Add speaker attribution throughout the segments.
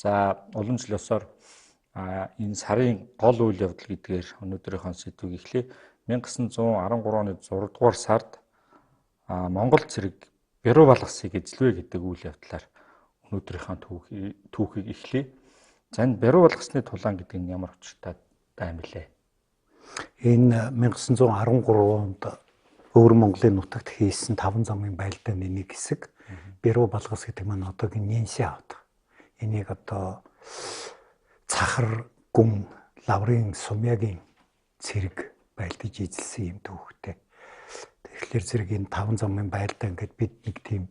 Speaker 1: За улам жил ёсоор энэ сарын гол үйл явдал гэдгээр өнөөдрийнхөө сэдвийг эхлэе. 1913 оны 6 дугаар сард Монгол цэрэг Беру балгасыг эзлэвэ гэдэг үйл явдлаар өнөөдрийнхөө түүхийг эхлэе. За энэ Беру балгасны тулаан гэдэг нь ямар учиртай юм бэлээ?
Speaker 2: Энэ 1913 онд өвөр Монголын нутагт хийсэн 5 замын байлдааны нэг хэсэг Беру балгас гэдэг маань одоогийн Нэнси авдаг. Энийг одоо Цахар гүн лаврын Сумягийн цэрэг байлдаж эзэлсэн юм түүхтэй. Тэгэхээр зэрэг энэ 5 замын байлдаа ингээд бид нэг тийм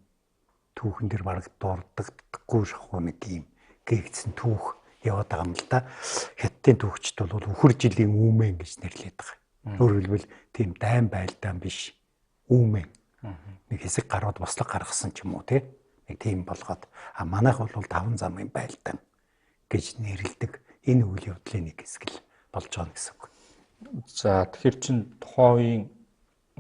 Speaker 2: түүхэн дээр бараг дурддаггүй шахуу нэг юм гээгдсэн түүх яваад байгаа юм л да. Хятадын түүхчд бол үхэр жилийн үүмэн гэж нэрлэдэг байгаа. Өөрөөр хэлбэл тийм дайн байлдаан биш үүмэн. Нэг хэсэг гарууд бослог гаргасан ч юм уу тий. Нэг тийм болгоод манайх бол 5 замын байлдаан гэж нэрлэдэг энэ үйл явдлын нэг хэсэг л болж байгаа гэсэн үг.
Speaker 1: За тэгэхээр чин тухайн үеийн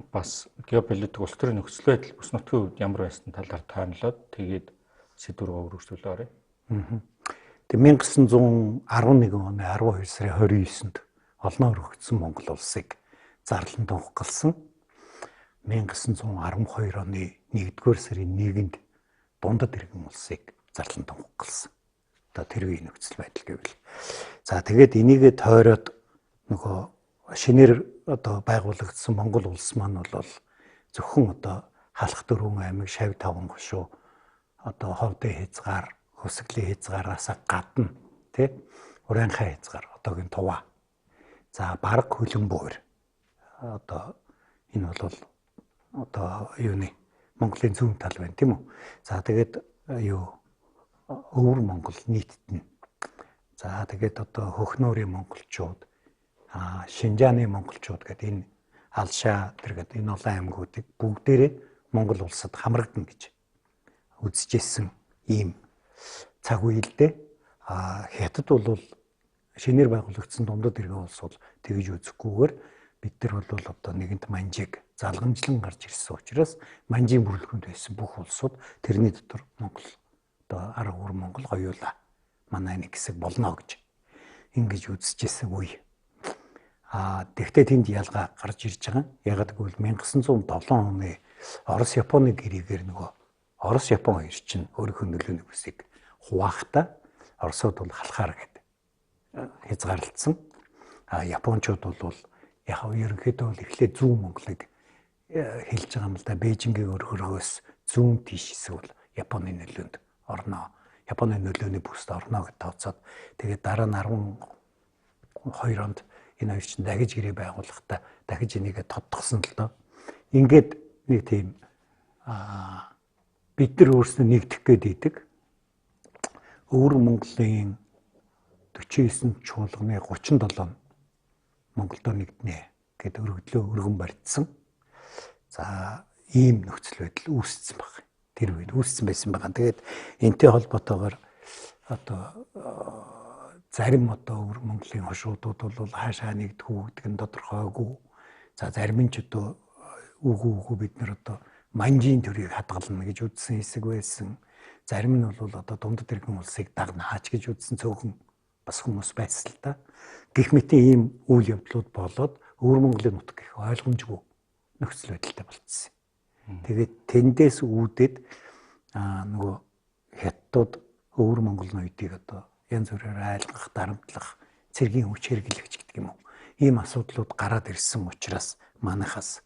Speaker 1: бас геополитик улс төрийн нөхцөл байдал бүс нутгийн хувьд ямар байсан талаар тойрнолоод тэгээд сэдв рүү өргөжлүүлээ орё.
Speaker 2: Тэгээ 1911 оны 12 сарын 29-нд олноор өгөгдсөн Монгол улсыг зарлан тунхагласан. 1912 оны 1-р сарын 1-нд дундад иргэн улсыг зарлан тунхагласан. Одоо тэр үеийн нөхцөл байдал гэвэл. За тэгээд энийгээ тойроод нөгөө шинээр одоо байгуулагдсан Монгол улс маань бол зөвхөн одоо Халах дөрвөн аймаг, Шавь таван гушуу одоо Ховдын хязгаар, Хөсгөлийн хязгаараас гадна тий Уранхай хязгаар одоогийн Туваа. За Бараг Хөлөн буур. Одоо энэ бол одоо юуны Монголын зүүн тал байна тийм үү. За тэгээд өвөр Монгол нийтд нь. За тэгээд одоо Хөхнөөрийн монголчууд, Шинжааны монголчууд гэдэг энэ Алшаа тэргээд энэ олон аймагуудыг бүгдээрээ Монгол улсад хамрагдана гэж үзэжсэн ийм цаг үеэлдээ Хятад бол шинээр байгуулагдсан дундад иргэн улс бол тэгж үзэхгүйгээр бид нар бол одоо нэгэнт манжийг залгамжлан гарч ирсэн учраас манжийн бүрэлдэхүүнд байсан бүх улсууд тэрний дотор Монгол одоо арга өвөр Монгол гоёула манай нэг хэсэг болно гэж ингэж үзэжсэн үе. Тэгвэл тэнд ялгаа гарч ирж байгаа. Яг гэвэл 1907 оны Орос Японы гэрээгээр нөгөө Орос Япон хоёр чинь өөрийнхөө нөлөөний бүсийг хуваахта Оросууд бол халахаар гэдэг хязгаарлалцсан. Японочууд бол яг ерөнхийдөө бол эхлээд зүүн Монголыг хэлж байгаа юм л да. Бээжингийн өргөрөөс зүүн тийш хэсэг бол Японы нөлөөнд орноо. Японы нөлөөний бүсд орноо гэж тооцоод тэгээд дараа нь 12 онд энэ хоёр чинь дахиж гэрээ байгуулахдаа дахиж энийгээ тодтогсон л доо. Ингээд нэг тийм бид нар өөрсдөө нэгдэх гээд идэг. Өвөр Монголын 49 чуулганы 37 Монголдо нэгднэ гэдэг өргөн барьдсан. За ийм нөхцөл байдал үүссэн баг. Тэр үед үүссэн байсан байгаа. Тэгээд энтэй холбоотойгоор одоо зарим одоо өвөр Монголын хошуудууд бол хаашаа нэгдэх үү гэдэг нь тодорхойгүй. За зарим нь ч одоо үгүй бид нар одоо манжийн төрийг хадгална гэж үзсэн хэсэг байсан. Зарим нь бол одоо дундад иргэн улсыг дагнаач гэж үзсэн цөөхөн бас хүмүүс байсан л да. Гэх мэт ийм үйл явдлууд болоод өвөр Монголын нутаг гэх ойлгомжгүй нөхцөл байдалтай болчихсон. Тэгээд тэндээс үүдээд нөгөө Хятадууд өвөр Монголын үеийг одоо янз бүрээр айлгах, дарамтлах, цэргийн хүч хэрэглэгч гэдэг юм уу. Ийм асуудлууд гараад ирсэн учраас манайхаас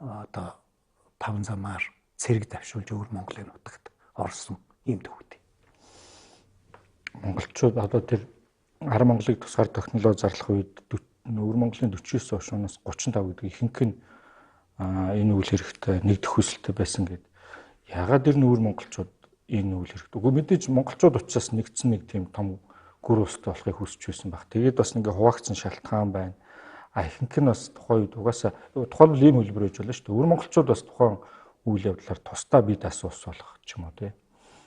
Speaker 2: одоо 5 замаар цэрэг давшуулж өвөр Монголын нутагт орсон ийм төвхтэй.
Speaker 1: Монголчууд одоо тэр Ар Монголыг тусгаар технологи зарлах үед өвөр Монголын 49 хошууноос 35 гэдэг ихэнх нь энэ үйл хэрэгтээ нэгдэх хүсэлтэй байсан гэд. Ягаад тэр өвөр монголчууд энэ үйл хэрэгт. Үгүй мэдээж монголчууд учраас нэгдсэн нэг тийм том гүр улстай болохыг хүсэж байсан баг. Тэгээд бас ингээ хуваагдсан шалтгаан байна. Ихэнх нь бас тухайн үед угаасаа тухайлбал ийм хэлбэр хийж болно шүү дээ. Өвөр монголчууд бас тухайн үйл явдлаар тусдаа бие даасан улс болох ч юм уу тий.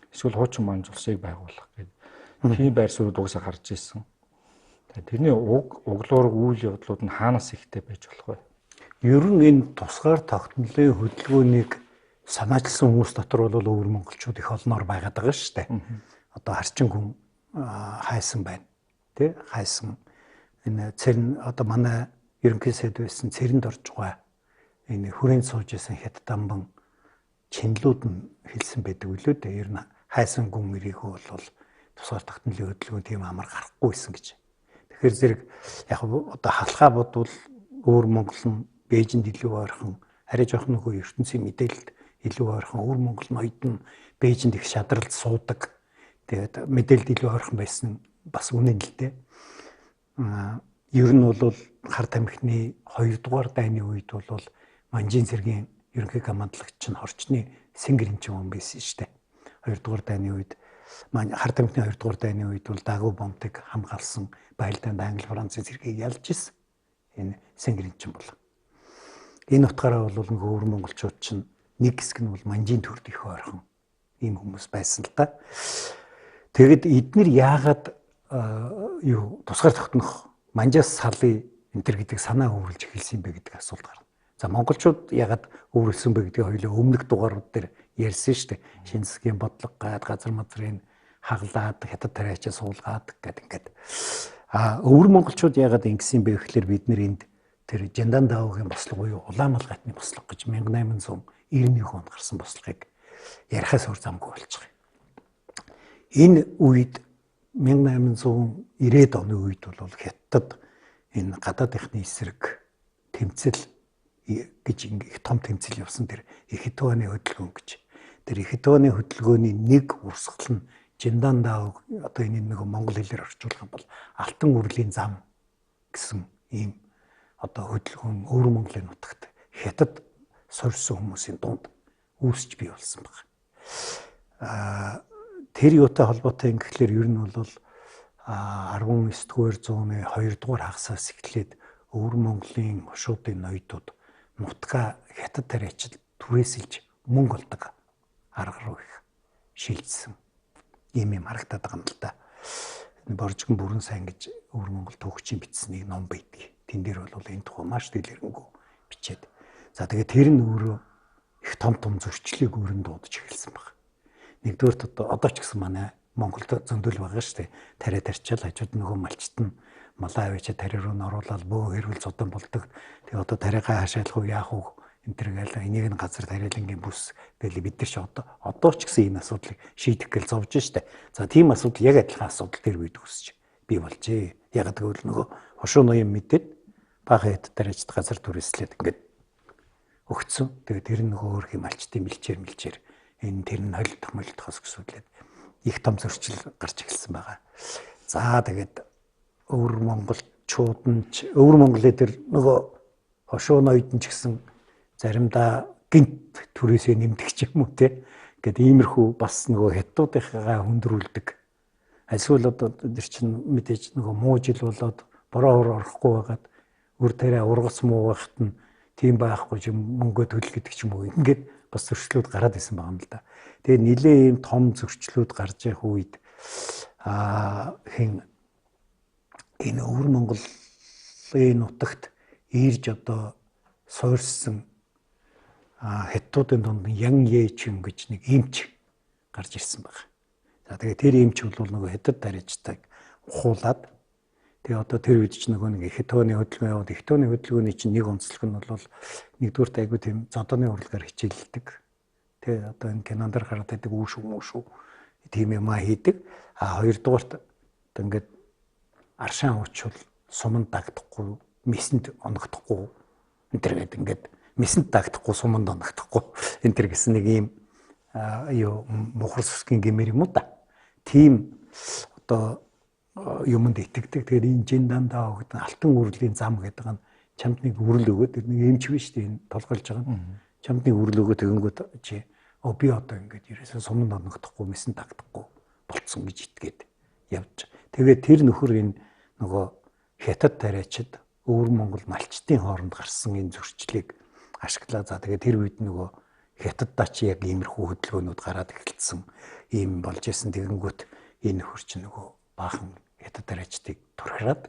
Speaker 1: Эсвэл хуучин манж улсыг байгуулах гэдэг тийм байр суурь угаасаа гарч ирсэн. Тэрний углуур үйл явдлууд нь хаанаас ихтэй байж болох вэ?
Speaker 2: Ер нь энэ тусгаар тогтнолын хөдөлгөөнийг санаачилсан хүмүүс дотор бол өвөр монголчууд их олноор байгаад байгаа шүү дээ. Одоо харчин хүн хайсан байна. Тэ хайсан энэ цэрн одоо манай ерөнхий сайд байсан цэрэнд орж байгаа энэ хүрээнд сууж исэн Хятад амбан чинлүүд нь хэлсэн байдаг үлээ дээ. Ер нь хайсан гүн мөрийгөө бол тусгаар тогтнолын хөдөлгөөн тийм амар гарахгүй байсан гэж. Тэгэхээр зэрэг яг одоо халахаа бодвол өөр Монгол нь Бээжинд илүү ойрхон, арай жоохон нөгөө ертөнцийн мэдээлэлд илүү ойрхон, өөр Монгол ноёд нь Бээжинд их шадралд суудаг. Тэгээд мэдээлэлд илүү ойрхон байсан бас үнэн л дээ. Ер нь бол хар тамхины 2 дугаар дайны үед бол Манжин цэргийн ерөнхий командлагч нь хорчны Сэнгэр эмчим хүн байсан шүү дээ. 2 дугаар дайны үед хар тамхины 2 дугаар дайны үед бол дагуу бомбыг хамгаалсан байлдаанд Англи Францын цэргийг ялж ирсэн. Энэ Сэнгэр эмчим бол. Энэ утгаараа бол нөгөө өвөр монголчууд чинь нэг хэсэг нь бол Манжин төрд их ойрхон ийм хүмүүс байсан л та. Тэгэд эднэр яагаад тусгаар тогтнох манжаас салъя энэ төр гэдэг санаа өөрлөж эхэлсэн бэ гэдэг асуулт гарна. За монголчууд яагаад өөрлөсөн бэ гэдгийг хоёулаа өмнөх дугаарууд дээр ярьсан шүү дээ. Шинэ засгийн бодлого гад газар мазрын хаглаад хятад тариачаа суулгаад гэдэг ингээд. Өвөр монголчууд яагаад ингэсэн бэ гэхлээр бид нэр энд тэр Жандан даавгийн бослого буюу Улаанмалгайтны бослого гэж 1891 онд гарсан бослогыг ярихаас өөр замгүй болчихъя. Энэ үед 1890-ад оны үед бол Хятад энэ гадаад ихний эсрэг тэмцэл гэж их том тэмцэл явсан тэр Ихэтваны хөдөлгөөн гэж. Тэр Ихэтваны хөдөлгөөний нэг урсгал нь Жандан даав одоо энэ нэг монгол хэлээр орчуулах юм бол алтан үрлийн зам гэсэн ийм одоо хөдөлгөөн өвөр Монголын нутагт Хятад сорьсон хүмүүсийн дунд үүсч бий болсон байна. Тэр юутай холбоотой юм гэхлээр ер нь бол 19-р зууны 2 дугаар хагасаас эхлээд өвөр Монголын хошуудын ноёдууд нутгаа Хятад тариачид түрээсэлж мөнгө олдог арга руу их шилжсэн. Ийм харагдаад байгаа юм л да. Боржгон бүрэн сайн гэж өвөр Монгол төгчийн бичсэн нэг ном байдаг. Тэн дээр бол энэ тухай маш дэлгэрэнгүй бичээд. За тэгээд тэр нь өөрөө их том зөрчлийг өрн дуудаж эхэлсэн баг. Нэгдүгээр одоо ч гэсэн манай Монголд зөндөл байгаа шүү дээ. Тариа тарчаал хажууд нөгөө малчт нь малаа авчиад тариа руу н оруулаад бөө хэрүүл зудан болдог. Тэгээ одоо тариагаа хашаалах уу яах уу энэ төр гээл энийг нь газар тариалангийн бүс гээл бид нар ч одоо ч гэсэн энэ асуудлыг шийдэх гээл зовж штэ. За тийм асуудал яг адилхан асуудал тэр үед үүсэж бий болжээ. Яг гэвэл нөгөө хошуу ноён мэдээд бага хэд тариачд газар түрээслээд ингээд өгцөн. Тэгээ тэр нөгөө өөр хэм малчтын мэлчээр энэ тэр нь холдох гэсүүлээд их том зөрчил гарч эхэлсэн байгаа. За тэгээд өвөр монголчууд нь өвөр Монголын тэр нөгөө хошуу ноёд нь ч гэсэн заримдаа гинт түрээсээ нэмдэг ч юм уу те. Ингээд иймэрхүү бас нөгөө хятадуудынхаа хүндрүүлдэг. Эсвэл одоо тэр чинь мэдээж нөгөө муу жил болоод бороо орохгүй байгаад үр тариа ургац муу байхад нь тийм байхгүй ч мөнгө төлөх гэдэг ч юм уу. Ингээд бас зөрчлүүд гараад исэн байгаа юм л да. Тэгээ нэлээ ийм том зөрчлүүд гарч явах үед энэ өвөр Монголын нутагт ирж одоо суурьсан хятадуудын дунд Ян Ечин гэж нэг эмч гарч ирсэн байна. За тэгээ тэр эмч бол нөгөө хятад тариачтайг ухуулад тэгээ одоо тэр үед ч нөгөө нэг Ихэтваны хөдөлгөөн яваад Ихэтваны хөдөлгөөний чинь нэг онцлог нь бол нэгдүгürt айгүй тийм зодооны урлагаар хичээлдэг. Тэгээ одоо энэ кинонд гараад байдаг үүшүү тийм юм хийдэг. Хоёрдугаарт одоо ингээд аршаан уучвал суманд дагдахгүй, месэнд оногдохгүй энэ төр гэдэг ингээд месэнд дагдахгүй, суманд оногдохгүй энэ төр гэсэн нэг ийм мухар сүсгийн гэмээр юм уу да. Тийм одоо юмд итгэдэг. Тэгээд энэ Жандан даав гэдэг алтан үрлийн зам гэдэг нь чамд нэг үрэл өгөөд тэр нэг эмч биш дээ энэ толгойлж байгаа нь. Чамд нэг үрэл өгөөд тэгэнгүүт чи би одоо ингээд ерөөсөн суманд оногдохгүй, месэнд дагдахгүй болцсон гэж итгээд явж. Тэгээд тэр нөхөр энэ нөгөө хятад тариачид өвөр Монгол малчтын хооронд гарсан энэ зөрчлийг ашиглаа. За тэгээд тэр үед нөгөө хятаддаа чи яг иймэрхүү хөдөлгөөнүүд гараад эхэлсэн ийм болж исэн. Тэгэнгүүт энэ нөхөр чи нөгөө баахан хятад тариачдыг турхираад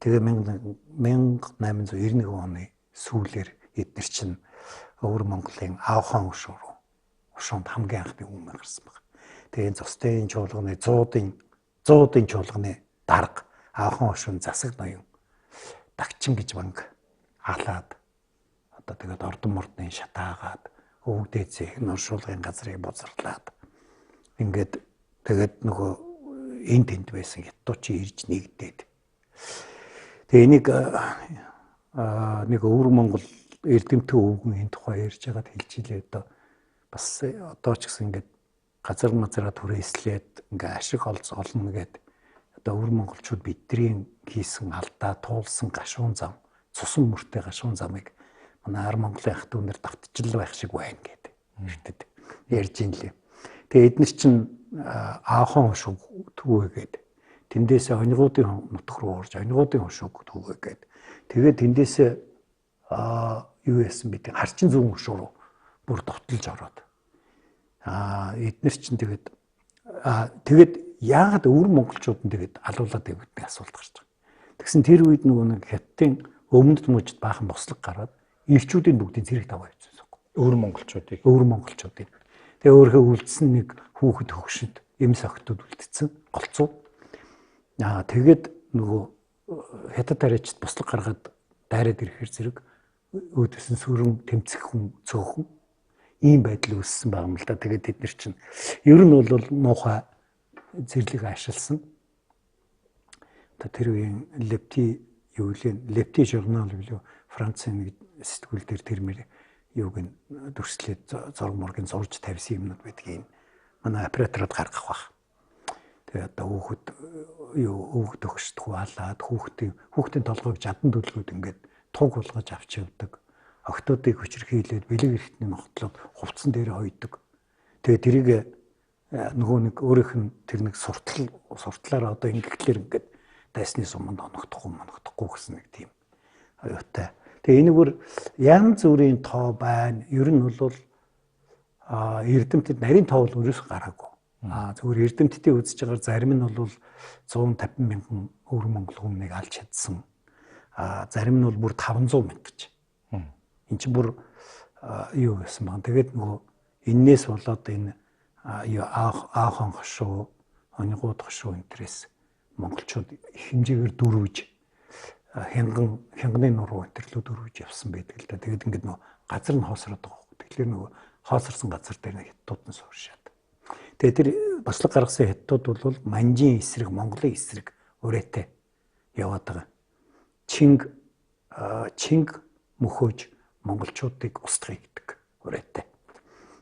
Speaker 2: тэгээ 1891 оны сүүлээр эдгээр чинь өвөр Монголын Аавхан өшөө рүү ушуунд хамгийн анхны өмнө гарсан баг. Тэгээ энэ цустай чуулганы 100-ын чуулганы дарга аахан хошуун засаг ноён дагчин гэж банг халаад одоо тэгээд ордон мордны шатаагаад өвгдээцээ нуршуулгын газрыг бузарлаад ингээд тэгээд нөгөө энэ тэнд байсан хятадчи ирж нэгдээд тэгээ энийг нэг өвөр Монгол эрдэмтэн өвгөн энэ тухай ярьж байгаад хэлж илээ одоо бас одоо ч гэсэн ингээд газар мазраа түрээслээд ингээ ашиг олно гэдэг одоо өвөр монголчууд бидний хийсэн алдаа туулсан гашуун зам цусан мөртэй гашуун замыг манай ар Монголын ах дүүнэр давтжил байх шиг байна гэдэг эртэд ярьж ин лээ. Тэгээ эдгээр чинь аахан хошуг төвөөгээд тэндээсээ онигуудын нутг руу орж онигуудын хошуг төвөөгээд тэгээд тэндээсээ юу яасан бэ? Харчин зүүн хошуу руу бүр довтлж ороод эдгээр чинь тэгээд яагаад өвөр монголчууд нь тэгээд алуулаад явагддаг асуулт гарч байгаа. Тэгсэн тэр үед нөгөө нэг хятадын өмнөд мужид баахан бослог гараад ирчүүдийн бүгдийн зэрэг даваа явуулсан.
Speaker 1: Өвөр монголчуудыг.
Speaker 2: Тэгээ өөрхөө үлдсэн нэг хүүхэд хөгшөнд эмс охтууд үлдсэн голцоо. Тэгээд нөгөө хятад тариачд бослог гаргаад дайраад ирэхээр зэрэг өөдөөс нь сүрэн тэмцэх хүн цөөхөн ийм байдал үүссэн байгаа юм л да. Тэгээд эдгээр чинь ер нь бол муухай зэрлэг ашигласан. Тэр үеийн Лепти журнал билүү Францын нэг сэтгүүл дээр тэрмэр юуг нь дүрслээд зураг мургийн зурж тавьсан юмнууд байдгийг манай оператород гаргах баг. Тэгээд одоо хүүхэд өгшд хуалаад хүүхдийн толгойг жадан төлгөөд ингээд туг болгож авч явдаг. Октоодыг хүчрхийлээд бэлэг эрхтний ногтлоод хувцсан дээр хойдог. Тэгээд тэрийг нөгөө нэг өөрийнх нь тэр нэг суртлаараа одоо ингэхлээр ингээд дайсны суманд оногдохгүй гэсэн нэг тийм аюутай. Тэгээ энэ бүр янз бүрийн тоо байна. Ер нь бол эрдэмтэд нарийн тоо бол өрөөс гараагүй. Зүгээр эрдэмтдийн үзэж байгаа зарим нь бол 150 мянган өвөр монгол хүмнийг алж чадсан. Зарим нь бол бүр 500 мянгач. Энд чинь бүр юу гэсэн баг. Тэгээд нөгөө энээс болоод энэ аахан хошуу, онигууд хошуу энтрээс монголчууд их хэмжээгээр дөрвж хянганы нуруу энтэрлүү дөрвж явсан байдаг л да. Тэгээд ингээд нөгөө газар нь хоосроод байгаа хөөх. Тэгэхээр нөгөө хоосорсон газар дээр нэг хятадууд нь сууршаад. Тэгээд тэр бослог гаргасан хятадууд бол манжийн эсрэг, Монголын эсрэг урээтэй яваад байгаа. Чинг мөхөөж монголчуудыг устгая гэдэг урээтэй.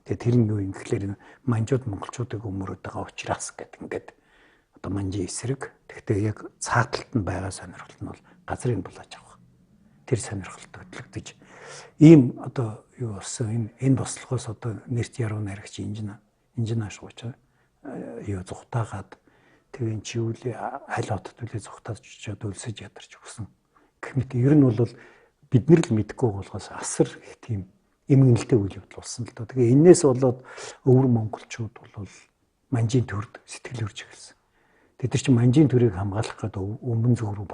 Speaker 2: Тэгээд тэр нь юу юм гэхлээр манжууд монголчуудыг өмөрөөд байгаа учраас гэдэг ингээд одоо манжийн эсрэг. Гэхдээ яг цааталт нь байгаа сонирхол нь бол газрыг булааж авах. Тэр сонирхолд хөтлөгдөж ийм одоо юу болсон энэ бослогоос одоо нэрт яруу найрагч инженеаш гооч юу зүхтаагаад тэгэн чи үлээ аль хотод үлээ зүхтааж очиод өлсөж ядарч өгсөн. Гэх мэт ер нь бол бид нар л мэдгүй болохоос асар их тийм эмгэнэлтэй үйл явдал болсон л доо. Тэгээ энээс болоод өвөр монголчууд бол манжийн төрд сэтгэл өрж эхэлсэн. Тэд нар чинь манжийн төрийг хамгаалах гэдэг өмнө зүг рүү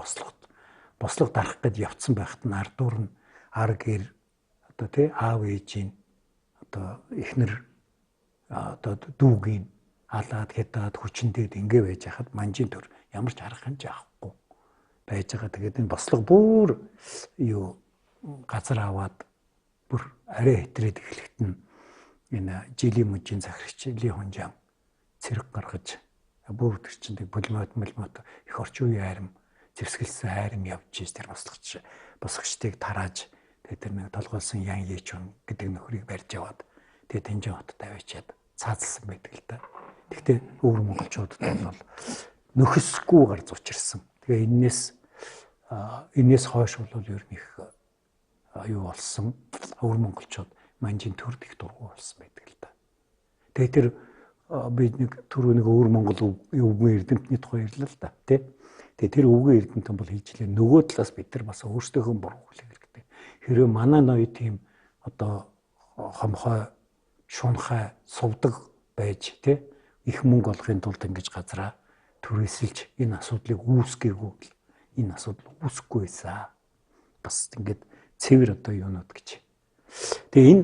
Speaker 2: бослог дарах гэд явцсан байхад нь ардуур нь ар гэр одоо тий аав ээжийн одоо эхнэр одоо дүүгийн алаад хятад хүчнээд ингэ байж хахад манжийн төр ямар ч арга хэмжээ авахгүй байж байгаа. Тэгээд энэ бослог бүр юу газар аваад бүр арай хэтрээд эхлэхэд нь энэ жилийн мужийн захирагч Ли Хунжаан цэрэг гаргаж бүр тэр чинь булмат их орчин үеийн арим зэвсгэлсэн арим явж тэр босгочдыг тарааж тэгээд тэр нэг толгойлсон ян Ечүн гэдэг нөхрийг барьж яваад тэгээд Тэнжин хотод аваачаад цаазалсан байдаг л да. Гэхдээ өвөр монголчуудад бол нөхөсгүй гар зучирсан. Тэгээ энээс хойш бол ер нь их юу болсон өвөр монголчууд манжийн төрд их дургу болсон байдаг л да. Тэгээ тэр бид нэг түрүү нэг өвөр монгол өвгөн эрдэмтний тухай ярьлаа л да тий. Тэгээ тэр өвгөн эрдэмтэн бол хийжлээ нөгөө талаас бид нар бас өөрсдийнхөө буруу хүлээх хэрэгтэй. Хэрэв манай ноёд тийм одоо хомхой шунхай сувдаг байж тий их мөнгө олохын тулд ингэж газараа түрээсэлж энэ асуудлыг үүсгээгүй энэ асуудал үүсэхгүй байсан. Бас ингэж цэвэр одоо юунод гэж. Тэгээ энэ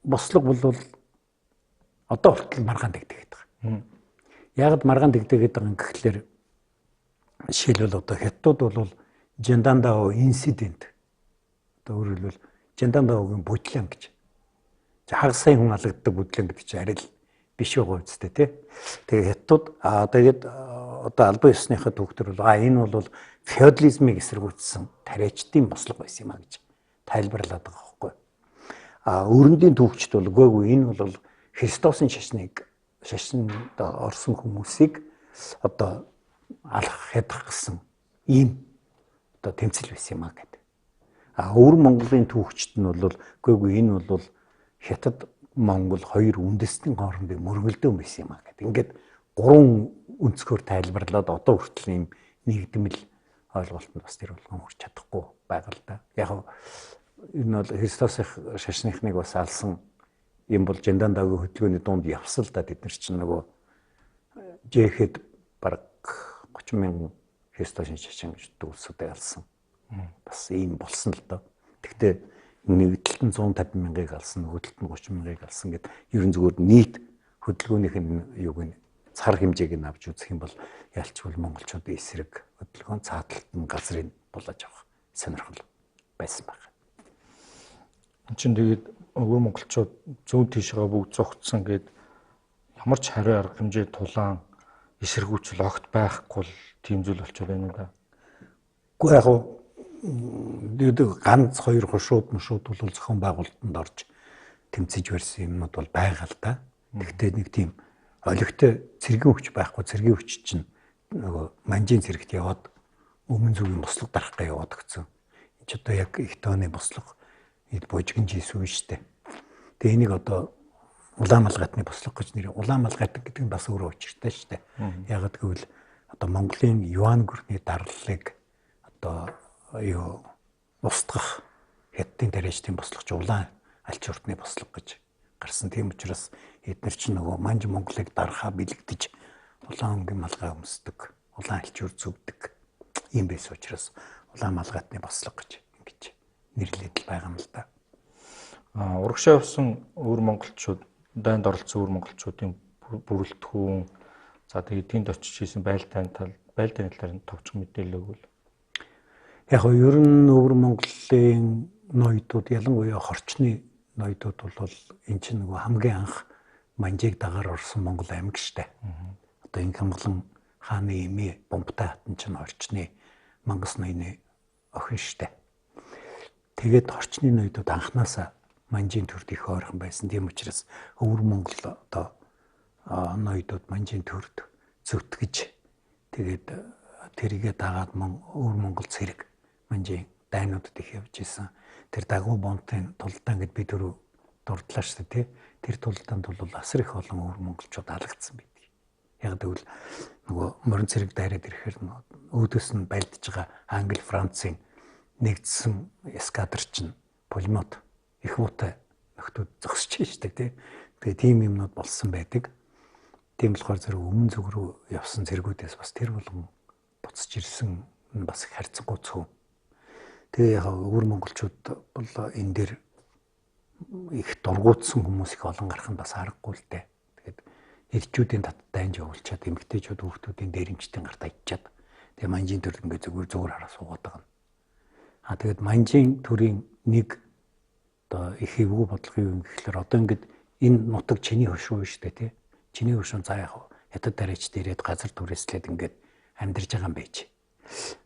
Speaker 2: бослог бол одоо хүртэл маргаан дэгдээд байгаа. Яг маргаан дэгдэгээд байгаа юм гэхлээр жишээлбэл одоо хятадууд бол Жандандао инцидент одоо өөрөөр хэлбэл Жандандаогийн бодлон гэж хагас сайн хүн алгаддаг бодлон гэдэг чинь арай л биш байгаа үстэй тий. Тэгээ хятадууд тэгээд одоо албан ёсныхаа төвхтөр бол энэ бол феодализмыг эсэргүүцсэн тариачдын бослого байсан юм а гэж тайлбарлаад байгаа байхгүй. Өрөндийн төвчд бол үгүй энэ бол Христосын шашныг шашинд орсон хүмүүсийг одоо алах ядах гэсэн ийм одоо тэмцэл байсан юм а гэдэг. Өвөр Монголын түүхчд нь бол үгүй энэ бол Хятад Монгол хоёр үндэстэн хоорондын мөргөлдөөн байсан юм а гэдэг. Ингээд гурван өнцгөр тайлбарлаад одоо хүртэл ийм нэгдмэл ойлголтод бас тэр болгон хүрч чадахгүй байгаа л да. Яг энэ бол Христосын шашныхныг бас алсан юм бол Жандандаогийн хөдөлгөөний дунд явсан л да. Бид нар чинь нөгөө жээхэд бараг 30 мянган Христосын шашин гэж дүүсүүдээ алсан. Бас ийм болсон л доо. Гэхдээ нэг талд нь 150 мянгаыг алсан, нөгөө талд нь 30 мянгаыг алсан гэдэг ерөн зүгээр нийт хөдөлгөөнийх нь юуг нь цар хэмжээг нь авч үзэх юм бол ялчгүй монголчуудын эсрэг хөдөлгөөн цааталт нь газрыг булааж авах сонирхол байсан байна.
Speaker 1: Энд чинь тэгээд өвөр монголчууд зүүн тийшээ бүгд зогтсон гэд ямар ч хариу арга хэмжээ тулаан эсэргүүцэл огт байхгүй л тийм зүйл болчиход байна да.
Speaker 2: Гэхдээ яг ганц хоёр хушууд мушууд бол зохион байгуулалтанд орж тэмцэж барьсан юмнууд бол байгаа л да. Гэхдээ нэг тийм олигтой цэргийн хүч байхгүй, цэргийн хүч чинь нөгөө манжийн цэрэгт яваад өмнө зүгийн бослого дарахгаа яваад гисэн. Энд ч одоо яг их тооны бослого божигн жийсэн шүү дээ. Тэгээ энийг одоо улаан малгайтны бослого гэж нэр. Улаан малгайт гэдэг нь бас өөрөө учиртай шүү дээ. Яг гэвэл одоо Монголын юан гүрний дарлалыг одоо юу устгах хятадын тариачдын бослого ч улаан алч уртны бослого гэж гарсан. Тийм учраас эдгээр чинь нөгөө манж Монголыг дарахаа бэлэгдэж улаан өнгийн малгай өмсдөг, улаан алч ур зүвдэг юм байсан учраас улаан малгайтны бослого гэж ингэж нэрлээд л байгаа юм л да.
Speaker 1: Урагшаа явсан өвөр монголчууд, дайнд оролцсон өвөр монголчуудын бүрэлдэхүүн за тэгээд тэнд очиж хийсэн байлдааны талаар нь товчхон мэдээлэл өгвөл.
Speaker 2: Яг нь ер нь өвөр Монголын ноёдууд ялангуяа хорчны ноёдууд бол эн чинь нөгөө хамгийн анх манжийг дагаар орсон Монгол аймаг штэ. Одоо энэ Хямгалан хааны эмээ Бомбтай хатан чинь хорчны Мангас ноёны охин штэ. Тэгээд хорчны ноёдууд анханасаа манжийн төрд их ойрхон байсан. Тийм учраас өвөр Монгол одоо ноёдууд манжийн төрд зүтгэж тэгээд тэрийгэ дагаад өвөр Монгол цэрэг манжийн дайнуудад их явж исэн. Тэр дагуу бонтын тулдаан гэд би түрүү дурдлаа шүү дээ тий. Тэр тулдаанд бол асар их олон өвөр монголчууд алгадсан байдаг. Яг гэвэл нөгөө морин цэрэг дайраад ирэхээр өөдөөс нь байлдж байгаа Англи, Францын нэгдсэн эскадр чинь пулемет их муутай нөхдүүд зогсож штэ тий. Тэгээ тийм юмнууд болсон байдаг. Тийм болохоор зэрэг өмнө зүг рүү явсан цэргүүдээс бас тэр болгон буцаж ирсэн бас их харьцангуй цөм. Тэгээ яг өвөр монголчууд бол энэ дээр их дургуутсан хүмүүс их олон гарах нь бас аргагүй л дээ. Тэгээд эрчүүдийн тат дайнж явуулчаад эмгтээчүүд хүүхдүүдийн дээрэмчтийн гарт ajчаад тэгээ манжийн төр ингээ зүгээр хараа суугаад байгаа юм. Тэгээд манжийн төрийн нэг одоо их эвгүй бодлого юу юм гэхэлэр одоо ингээд энэ нутаг чиний хөшөө шүү дээ тий. Чиний хөшөө за яг хятад дараач дээрээд газар түрээслээд ингээд амьдарч байгаа юм байж.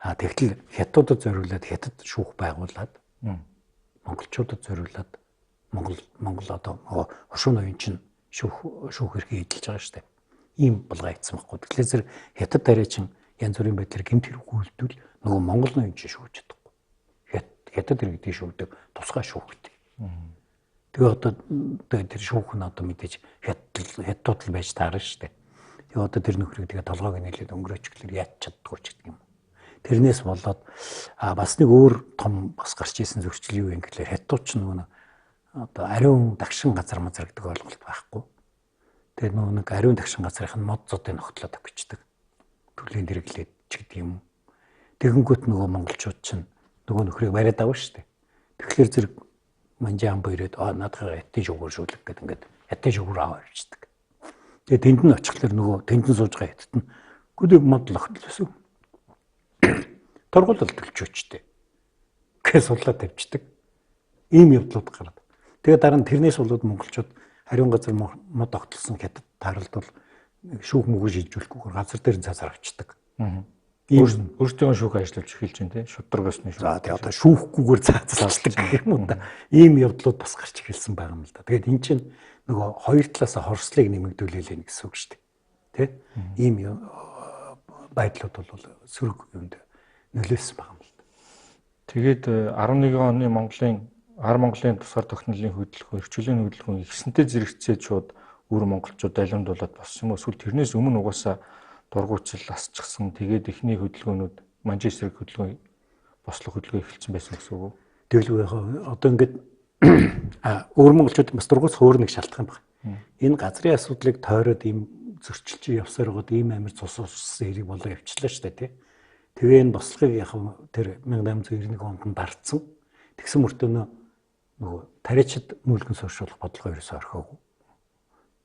Speaker 2: Тэгтэл хятадуудад зориулаад хятад шүүх байгуулад монголчуудад зориулаад Монгол одоо хошуу ноён чинь шүүх эрхийг эдэлж байгаа шүү дээ. Ийм булгаа ийцсан байхгүй. Тэгэхээр зэрэг хятад дараачин янз бүрийн байдлаар гэмт хэрэг үйлдвэл нөгөө монгол ноён чинь шүүж чадахгүй. Хятад иргэдийн шүүдэг тусгай шүүхтэй. Тэгээ одоо тэр шүүх нь одоо мэдээж хятадууд л байж таарна шүү дээ. Тэгээ одоо тэр нөхрийг тэгээ толгойг нээлээд өнгөрөөч гэхэлэр яаж чаддгүй ч гэдэг юм. Тэрнээс болоод бас нэг өөр том бас гарч ирсэн зөрчил юу юм гэхэлэр хятадууд ч нөгөө одоо ариун дагшин газар мазар гэдэг ойлголт байхгүй. Тэгээ нөгөө нэг ариун дагшин газрынх нь мод зодыг ногтлоод өгчдөг. Төрлийн дэргэлээд ч гэдэг юм. Тэгэнгүүт нөгөө монголчууд чинь нөгөө нөхрийг бариад авна шүү дээ. Тэгэхээр зэрэг манжаан бөрөөд наадхаа хятадын шүүгөр шүүлэх гэдэг ингээд хятадын шүүгөр аваа явчихдаг. Тэгээ тэнд нь очихлаар нөгөө тэнд нь сууж байгаа хятад нь гүдэг мод логтол байсан. Торгуулалт төлчөөчтэй. Гэс судлаад тавьчихдаг. Ийм явдлууд гараад. Тэгээ дараа нь тэрнээс болоод монголчууд ариун газар мод огтлсон хятад тааралд бол шүүх мөгөө шилжүүлэхгүйгээр газар дээр нь цаасаар авчдаг.
Speaker 1: Өөрсдөө шүүх ажиллаж эхэлж байна тий. Шударгасны шүүх.
Speaker 2: За тэгээ одоо шүүхгүйгээр цаацалдаг гэх юм уу та. Ийм явдлууд бас гарч ирсэн байгаа юм л да. Тэгээд эн чинь нөгөө хоёр талаас хорслыг нэмэгдүүлээлээ гэсэн үг шүү дээ. Тэ? Ийм байдлууд бол сөрөг юмд нөлөөсөн байгаа юм л да.
Speaker 1: Тэгээд 11 оны Монголын тусгаар тогтнолын хөдөлгөөн, эрхчлөлийн хөдөлгөөн ихсэнтэй зэрэгцээд шууд өвөр монголчууд алимдуулаад боссон юм уу? Эсвэл тэрнээс өмнө угаасаа дургуутсал асчихсан. Тэгээд эхний хөдөлгөөнүүд манжин эсрэг хөдөлгөөн бослох хөдөлгөөн эхэлсэн байсан гэсэн үг үү?
Speaker 2: Тэгэлгүй яхаа одоо ингээд өвөр монголчууд бас дургуутс хөөр нэг шалтгаан байна. Энэ газрын асуудлыг тойроод ийм зөрчилж явсаар гоод ийм амир цус ус эрийг болоо явчлаа шүү дээ тий. Тэгээ энэ бослогыг яхаа тэр 1891 онд нь бардсан. Тэгсэн мөртөө нөгөө тариачид нүүлгэн сууршуулах бодлого ерөөсөөр орхиогүй.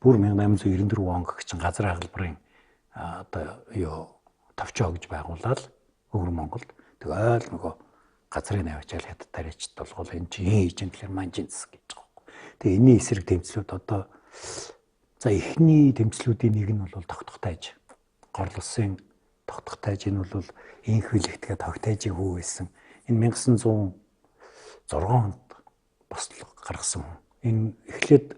Speaker 2: Бүр 1894 он гэх чинь газар хагалбарын одоо юу товчоо гэж байгуулаад өвөр Монголд тэгэл нөгөө газрын навчаал хятад тариачид болгол энэ чинь хийж юм гэхэлэр манжин цэс гэж байгаа юм. Тэгээ энэний эсрэг тэмцлүүд одоо за эхний тэмцлүүдийн нэг нь бол тогтохтайж горлолсын тогтохтайж энэ бол инх хөлөгтгээ тогтайжийн хүү байсан. Энэ 1906 онд бослого гаргасан. Энэ эхлээд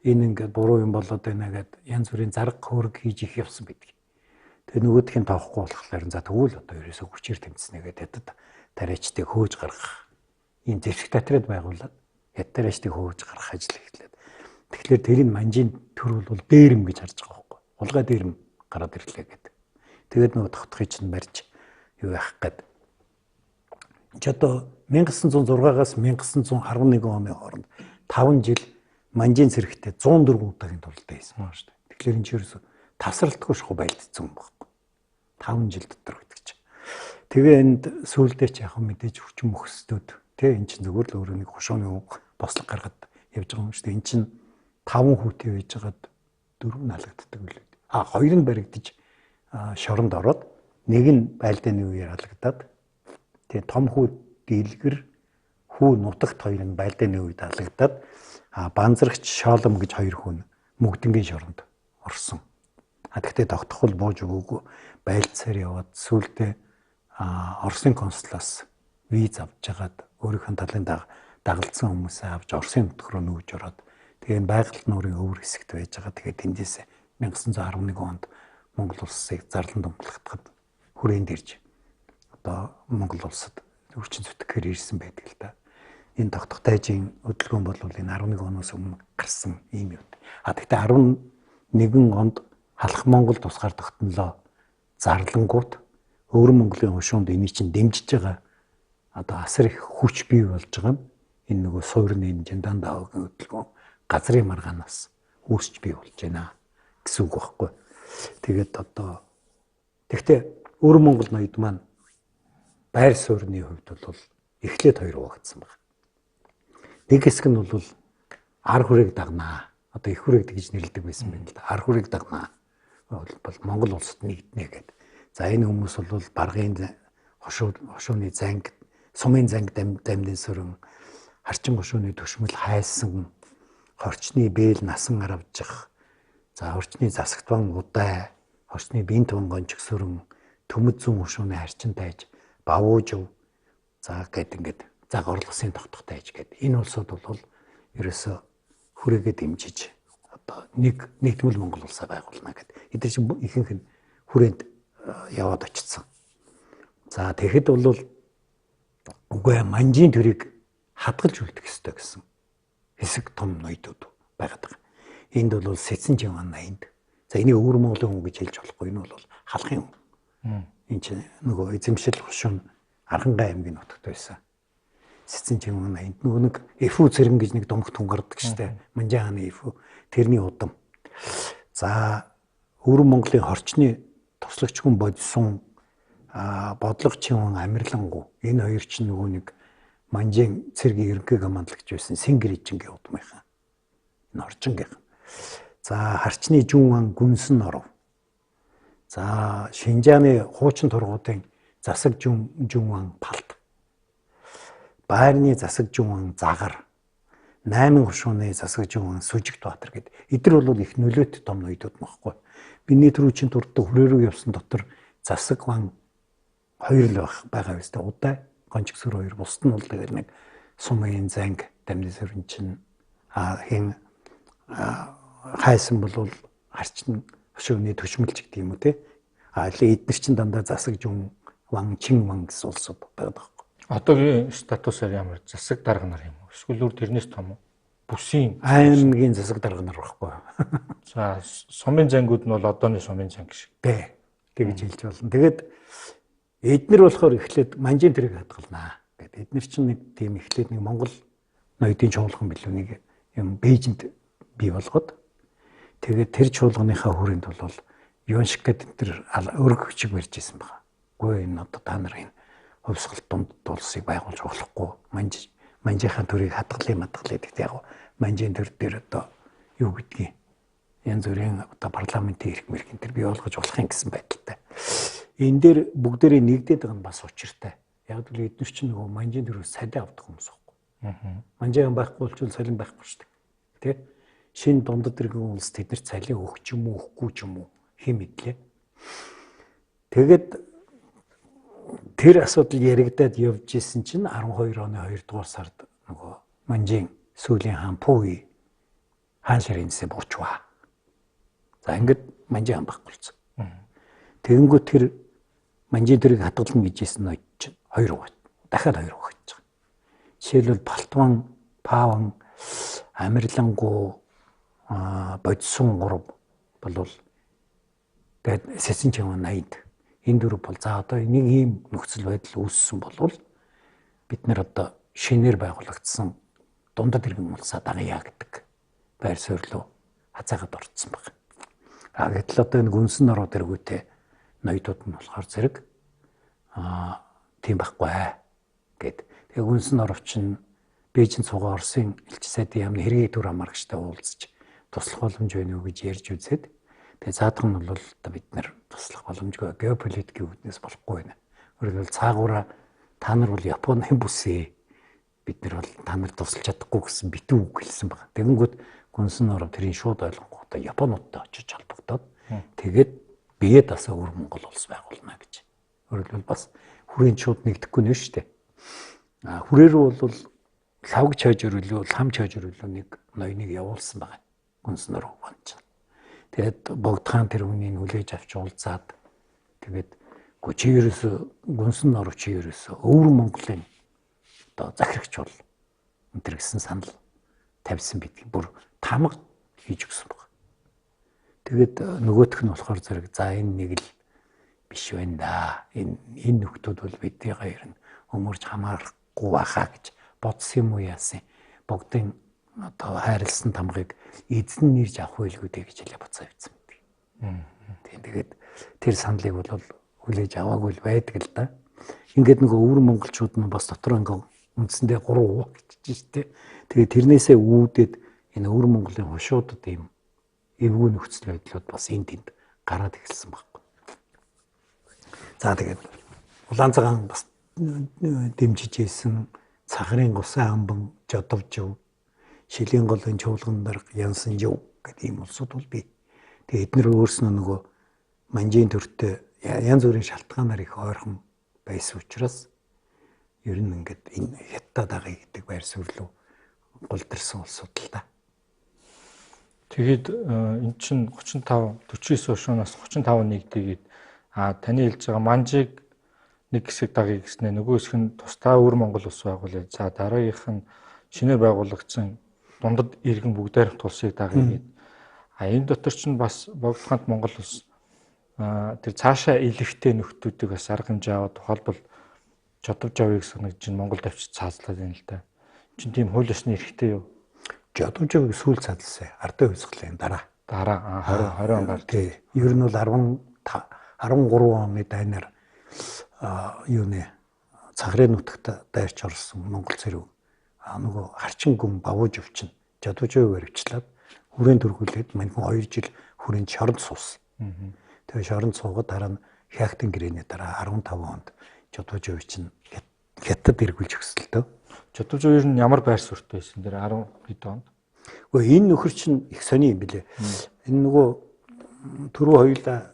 Speaker 2: энэ ингээд буруу юм болоод байна гэд янз бүрийн зарга хөрөг хийж их явсан байдаг. Тэгээ нөгөөх нь тоохгүй болохоор за тэгвэл одоо ерөөсөө хүчээр тэмцэнэ гэдэг хятад тариачдыг хөөж гаргах ийм зэрэг татраад байгуулад хятад тариачдыг хөөж гаргах ажил эхлээд. Тэгэхээр тэрийг манжин төрөл бол дээрэм гэж харж байгаа байхгүй. Улгай дээрэм гараад ирлээ гэдэг. Тэгээд нөгөө тогтохыг чинь барьж юу яах гээд. Ч одоо 1906-аас 1911 оны хооронд 5 жил манжин цэрэгтэй 104 удаагийн туралдаа хийсэн байна шүү дээ. Тэгэхээр энэ ч ерөөсө тасралтгүй шахуу байлдсан юм байхгүй. 5 жил дотор гэдэг чинь. Тэгээ энд сүүлдээ ч яг мэдээж хүчин мөхсдүүд тий эн чинь зөвхөн л өөрөө нэг хушууны бослог гаргаад явж байгаа юм шүү дээ. Эн чинь 5 хүүтэй байж байгаад 4 налагддаг үлээ. 2 нь баригдаж шоронд ороод нэг нь байлдааны үеэр алагдаад тий том хүү дийлгэр хүү нутагт 2 нь байлдааны үед алагдаад банзрагч шоолом гэж 2 хүн мөгдөнгийн шоронд орсон. Тэгтээ тогтохол бууж өгөөгүй байлцаар яваад сүүлдээ Оросын консулаас виз авч жагаад өөрийнхөө талын дагалдсан хүмүүсээ авч Оросын нутг руу нүүж ороод тэгээ байгаль нуурын өвөр хэсэгт байж байгаа. Тэгээ тэндээс 1911 онд Монгол улсыг зарлан томглоход хүрээнд ирж одоо Монгол улсад өвчин зүтгэхээр ирсэн байдаг л да. Энэ тогтохтайжийн хөдөлгөөн бол энэ 11 оноос өмнө гарсан юм юм. Тэгтээ 11 онд халах Монгол тусгаар тогтнолоо зарлангууд өвөр Монголын хушуунд энийг чинь дэмжиж байгаа одоо асар их хүч бий болж байгаа нь энэ нөгөө суурны жиндан даваагийн хөдөлгөөн газрын маргаанаас үүсч бий болж байна гэсэн үг байхгүй. Тэгээд одоо тэгтээ өвөр Монгол ноёд маань байр суурьны хувьд бол эхлээд 2 хуваагдсан байна. Нэг хэсэг нь бол ар хүрээг дагнаа. Одоо их хүрээг гэж нэрлэдэг байсан байна л да. Ар хүрээг дагнаа. Бол Монгол улсад нэгднэ гэдэг. За энэ хүмүүс бол баргын хошууны занг, сумын занг дамдын сүрэн, харчин хошууны төшмөл хайсан, хорчны бээл насан аравжих, за хорчны засагтван удай, хорчны бие тунгонч сүрэн, төмөд зүүн хошууны харчин тайж, бавуужв, за гэд ингээд за горлосын тогтохтайж гэд. Энэ улсууд бол ерөөсө хүрээгээ дэмжиж одоо нэгдмэл Монгол улсаа байгуулна гэд. Эдгээр чинь ихэнх нь хүрээнд яваад очсон. За тэгэхэд бол үгүй манжин төрийг хадгалж үлдэх ёстой гэсэн хэсэг том ноёдууд байгаад байгаа. Энд бол Сэцэн Живан 80-д. За энийг өвөр Монголын хүн гэж хэлж болохгүй. Энэ бол халахын хүн. Энэ чинь нөгөө эзэмшил хушуун Архангай аймгийн нутагт байсан. Сэцэн Живан 80-д нөгөө нэг Эфүү цэрэн гэж нэг домогт хүн гардаг штэ. Манжин хааны Эфүү тэрний удам. За өвөр Монголын хорчны туслагч хүн бодсон бодлогочин хүн Амирлангу энэ хоёр чинь нөгөө нэг манжин цэргийн ерөнхийг хамгаалж байсан Сэнгэр эжингийн удмынхан. Энэ орчингийнхан. За харчны Жүнван Гүнсэн оров. За Шинжааны хуучин тургуудын засаг Жүнван Палт. Байрны засаг Жүнван Загар. 8 хушууны засаг Жүнван Сүжигт Баатар гэдэг. Эдгээр бол их нөлөөт том ноёдууд багхгүй. Биний түрүүчийн дурддаг хүрээ рүү явсан дотор засаг ван 2 л байгаа биз дээ. Удаа гончгсөр 2 бусд нь бол тэгэл нэг Сумын Занг Дамдисүрэн чин хин хайсан бол харчин хушууны төшмөлч гэдэг юм уу те. Эдгээр чин дандаа засаг Жүнван Чинван гэсэн улсууд байдаг.
Speaker 1: Одоогийн статусаар ямар засаг дарга нар юм уу? Эсвэл өөр тэрнээс том уу? Бүсийн
Speaker 2: аймгийн засаг дарга нар баггүй.
Speaker 1: За Сумын зангууд нь бол одооны Сумын занг шиг.
Speaker 2: Бэ. Тэгж хэлж болно. Тэгээд эднэр болохоор эхлээд манжийн тэрэг хадгалнаа. Гэт эднэр чинь нэг тийм эхлээд нэг Монгол ноёдын чуулган билүүнийг юм Бээжинд бий болгоод тэгээд тэр чуулганыхаа хүрээнд бол Юншик гэдэг тэр өрг хүчиг барьж исэн байна. Үгүй энэ одоо та нарын хувьсгалт дунд улсыг байгуулж болохгүй. Манжийнхаа төрийг хадгалын гэдэг яг манжийн төр дээр одоо юу гэдгийг янз бүрийн одоо парламентын эрх мэрхэн төр бий болгож болох юм гэсэн байдалтай. Энэ дээр бүгдээрээ нэгдээд байгаа нь бас учиртай. Яг л эдгээр чинь нөгөө манжийн төрөөс салин авдаг хүмүүс байхгүй. Манжийн байхгүй болчвол салин байхгүй шүү дээ. Тэ? Шинэ дундад иргэн улс тэднэрт салин өгч юм уу, өгөхгүй ч юм уу хэм мэдлээ. Тэгээд тэр асуудал яригадад явж исэн чинь 12 оны 2 дугаар сард нөгөө манжийн сүүлийн хаан Пүи хаан ширэнсээ буучваа. За ингээд манжийн хаан багцсан. Тэгэнгүүт тэр манжийн тэрийг хадгална гэж исэн ноёд чинь 2 уу. Дахиад 2 уу гэж байгаа. Жишээлбэл Балтван, Паван, Амирлангу, Бодсон 3 болвол тэгээд Сэсэн чимээ 80-д энэ дөрөв бол за одоо нэг ийм нөхцөл байдал үүссэн болвол бид нэр одоо шинээр байгуулагдсан дундад иргэн улсаа дагая гэдэг байр суурь хазаагаад орцсон байна. Гэтэл одоо энэ гүнсэн ороод иргүүтээ ноёдууд нь болохоор зэрэг тийм байхгүй гэд. Тэгээ гүнсэн орвч нь Бээжинд суугаа Оросын элч сайдын яамны хэргийн төр хамаарагчтай уулзаж туслах боломж байна уу гэж ярьж үзээд тэгээ заадах нь бол бид нар туслах боломжгүй геополитикийн үүднээс болохгүй байна. Өөрөлдвөл цаагаараа та нар бол Японы бүсээ бид нар бол та нар тусалж чадахгүй гэсэн битүү үг хэлсэн байна. Тэгэнгүүт гүнсэн оров тэрийн шууд ойлгонготой Японуудтай очиж холбогдоод тэгээд бие дасаа өр Монгол улс байгуулна гэж. Өөрөлдвөл бас хүрээнд шууд нэгдэхгүй нэ шүү дээ. Хүрээ рүү бол лавг чойж өрөөлөө, лам чойж өрөөлөө нэг ноёныг явуулсан байна. Гүнсэн оров гонч. Тэгээд богдхан тэр үнийг хүлээж авч уулзаад тэгээд чи ерөөсө гүнсэн оров чи ерөөсө өвөр Монголын одоо захирагч бол энэ гэсэн санал тавьсан бидгийг бүр тамга хийж өгсөн баг. Тэгээд нөгөөх нь болохоор зэрэг за энэ нэг л биш байна да. Энэ нөхдүүд бол бидний хоёр нь өмөрж хамаарахгүй байхаа гэж бодсон юм уу яасан. Богдын одоо хайрлсан тамгыг эзэн нэрж авах байлгүй дээ гэж хэлээ буцаа авсан байдаг. Тэгээд тэр саналыг бол хүлээж аваагүй л байдаг л да. Ингээд нөгөө өвөр монголчууд нь бас дотор ингээ үндсэндээ 3 уу гэж штэ. Тэгээд тэрнээсээ үүдээд энэ өвөр Монголын хушуудад ийм эвгүй нөхцөл байдлууд бас энд тэнд гараад эхэлсэн байхгүй. За тэгээд Улаанцагаан бас дэмжиж ийсэн Цагрын Гусан амбан Жодовжив, Шилийн голын чуулган дарга Янсанжив гэдэг ийм улсууд бол бий. Тэгээд эдгээр өөрснөө нөгөө манжийн төртөө янз бүрийн шалтгаанаар их ойрхон байсан учраас ер нь ингээд энэ хятад дагая гэдэг байр суурь руу гулдэрсэн улсууд л да.
Speaker 1: Тэгэд эн чинь 39 хушуунаас 35 нэгдгээд таны хэлж байгаа манжийг нэг хэсэг дагая гэснээр нөгөө хэсэг нь тусдаа өвөр Монгол улс байгуулъя. За дараагийнх нь шинээр байгуулагдсан дундад иргэн бүгд найрамд улсыг дагая гэдэг. Энэ дотор ч бас богдоханд Монгол улс тэр цаашаа илэрхтэй нөхдүүдийг бас арга хэмжээ аваад тухайлбал Жодовжавыг санагдж Монголд авчиж цаазлаад байна л да. Чин тийм хууль ёсны эрхтэй юу?
Speaker 2: Жодовжавыг сүүл цаазлсан. Ардын хувьсгалын дараа
Speaker 1: 20 оноор
Speaker 2: тий. Ер нь бол 13 оны дайнаар юуны Цагрын нутагт дайрч орсон Монгол цэрэг нөгөө харчин гүн бавууж өвчин Жодовжавыг баривчлаад хүрээнд төргүүлээд маньхан 2 жил хүрээнд шоронд суусан. Тэгээ шоронд суугаад дараа нь Хятадын гэрээний дараа 15 онд Жодовжив чинь Хятад эргүүлж өгсөн л дөө.
Speaker 1: Жодовжив нь ямар байр суурьтай байсан дээр 10 хэд онд?
Speaker 2: Гэхдээ энэ нөхөр чинь их сони юм билэ. Энэ нөгөө түрүү хоёулаа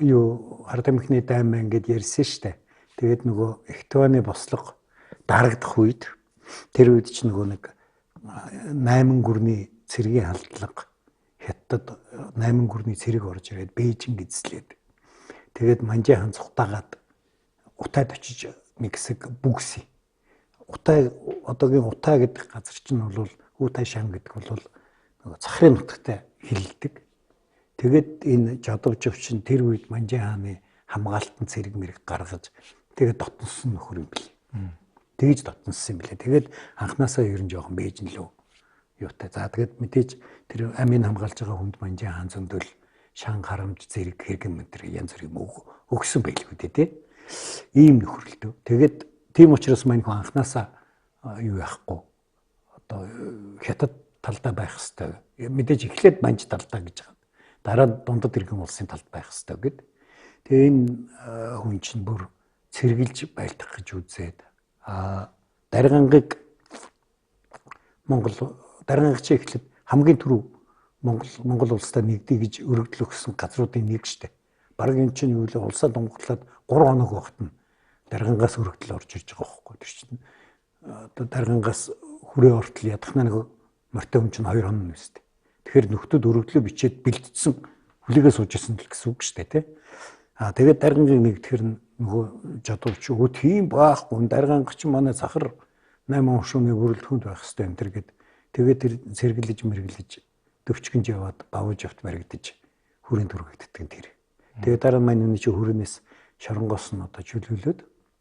Speaker 2: юу ард амхны дайм ингээд ярьсан штэ. Тэгээд нөгөө Эхтваны бослого дарагдах үед тэр үед ч нөгөө нэг 8 гүрний цэргийн халдлага Хятад 8 гүрний цэрэг орж ирээд Бээжинг эзлээд тэгээд Манжи хаан цухтаагаад Утайд очиж нэг хэсэг бүгсэн. Утай одоогийн Утай гэдэг газар чинь бол Утай шам гэдэг бол нөгөө Цахрын нутагтай хилдэг. Тэгээд энэ Жодовжив чинь тэр үед Манжи хааны хамгаалтан цэрэг мэрэг гаргаж тэгээд дотноссон нөхөр юм бэл. Тэгж дотноссон юм билээ. Тэгээд анханасаа ер нь жоохон Бээжин лөө юутай. За тэгээд мэдээж тэр амийг хамгаалж байгаа хүнд Манжи хаан зөндөл шан харамж зэрэг хэрэгэн мэтэр янз бүрийн өгсөн байлгүй дээ. Ийм нөхөрлөлтөө. Тэгээд тийм учраас мань хүн анханасаа юу яахгүй одоо Хятад талдаа байх хэвээр. Мэдээж эхлээд Манж талдаа гэж байгаа. Дараа нь дундад иргэн улсын талд байх хэвээр гэд. Тэгээ энэ хүн чинь бүр цэргэлж байлдах гэж үзээд Даргангыг Даргангач эхлээд хамгийн түрүү Монгол улстай нэгдий гэж өргөдөл өгсөн газруудын нэг штэ. Бараг энэ чинь юу л улсаа дунгаглаад 3 хоног багт нь Даргангаас өргөдөл орж ирж байгаа байхгүй. Тэр чинь одоо Даргангаас хүрээ ортол ядахна нэг морьтой хүн чинь 2 хоног нэстэ. Тэгэхээр нөхдүүд өргөдлөө бичээд бэлдсэн хүлээгээ сууж исэн л гэсэн үг штэ тий. Тэгээд Даргангийн нэгдэхэр нөгөө Жодовч өө тийм баахгүй Дарганг чинь манай Цахар 8 хошууны бүрэлдэхүүнд байх хэрэгтэй юм тэр гэд. Тэгээд тэр сэргэлж мэргэлж төвчгөнж яваад бавж авт баригдаж хүрээнд төрөгддөг тэр. Тэгээд дараа маань үний чи хүрээнээс шоронгоос нь одоо чөлөөлөөд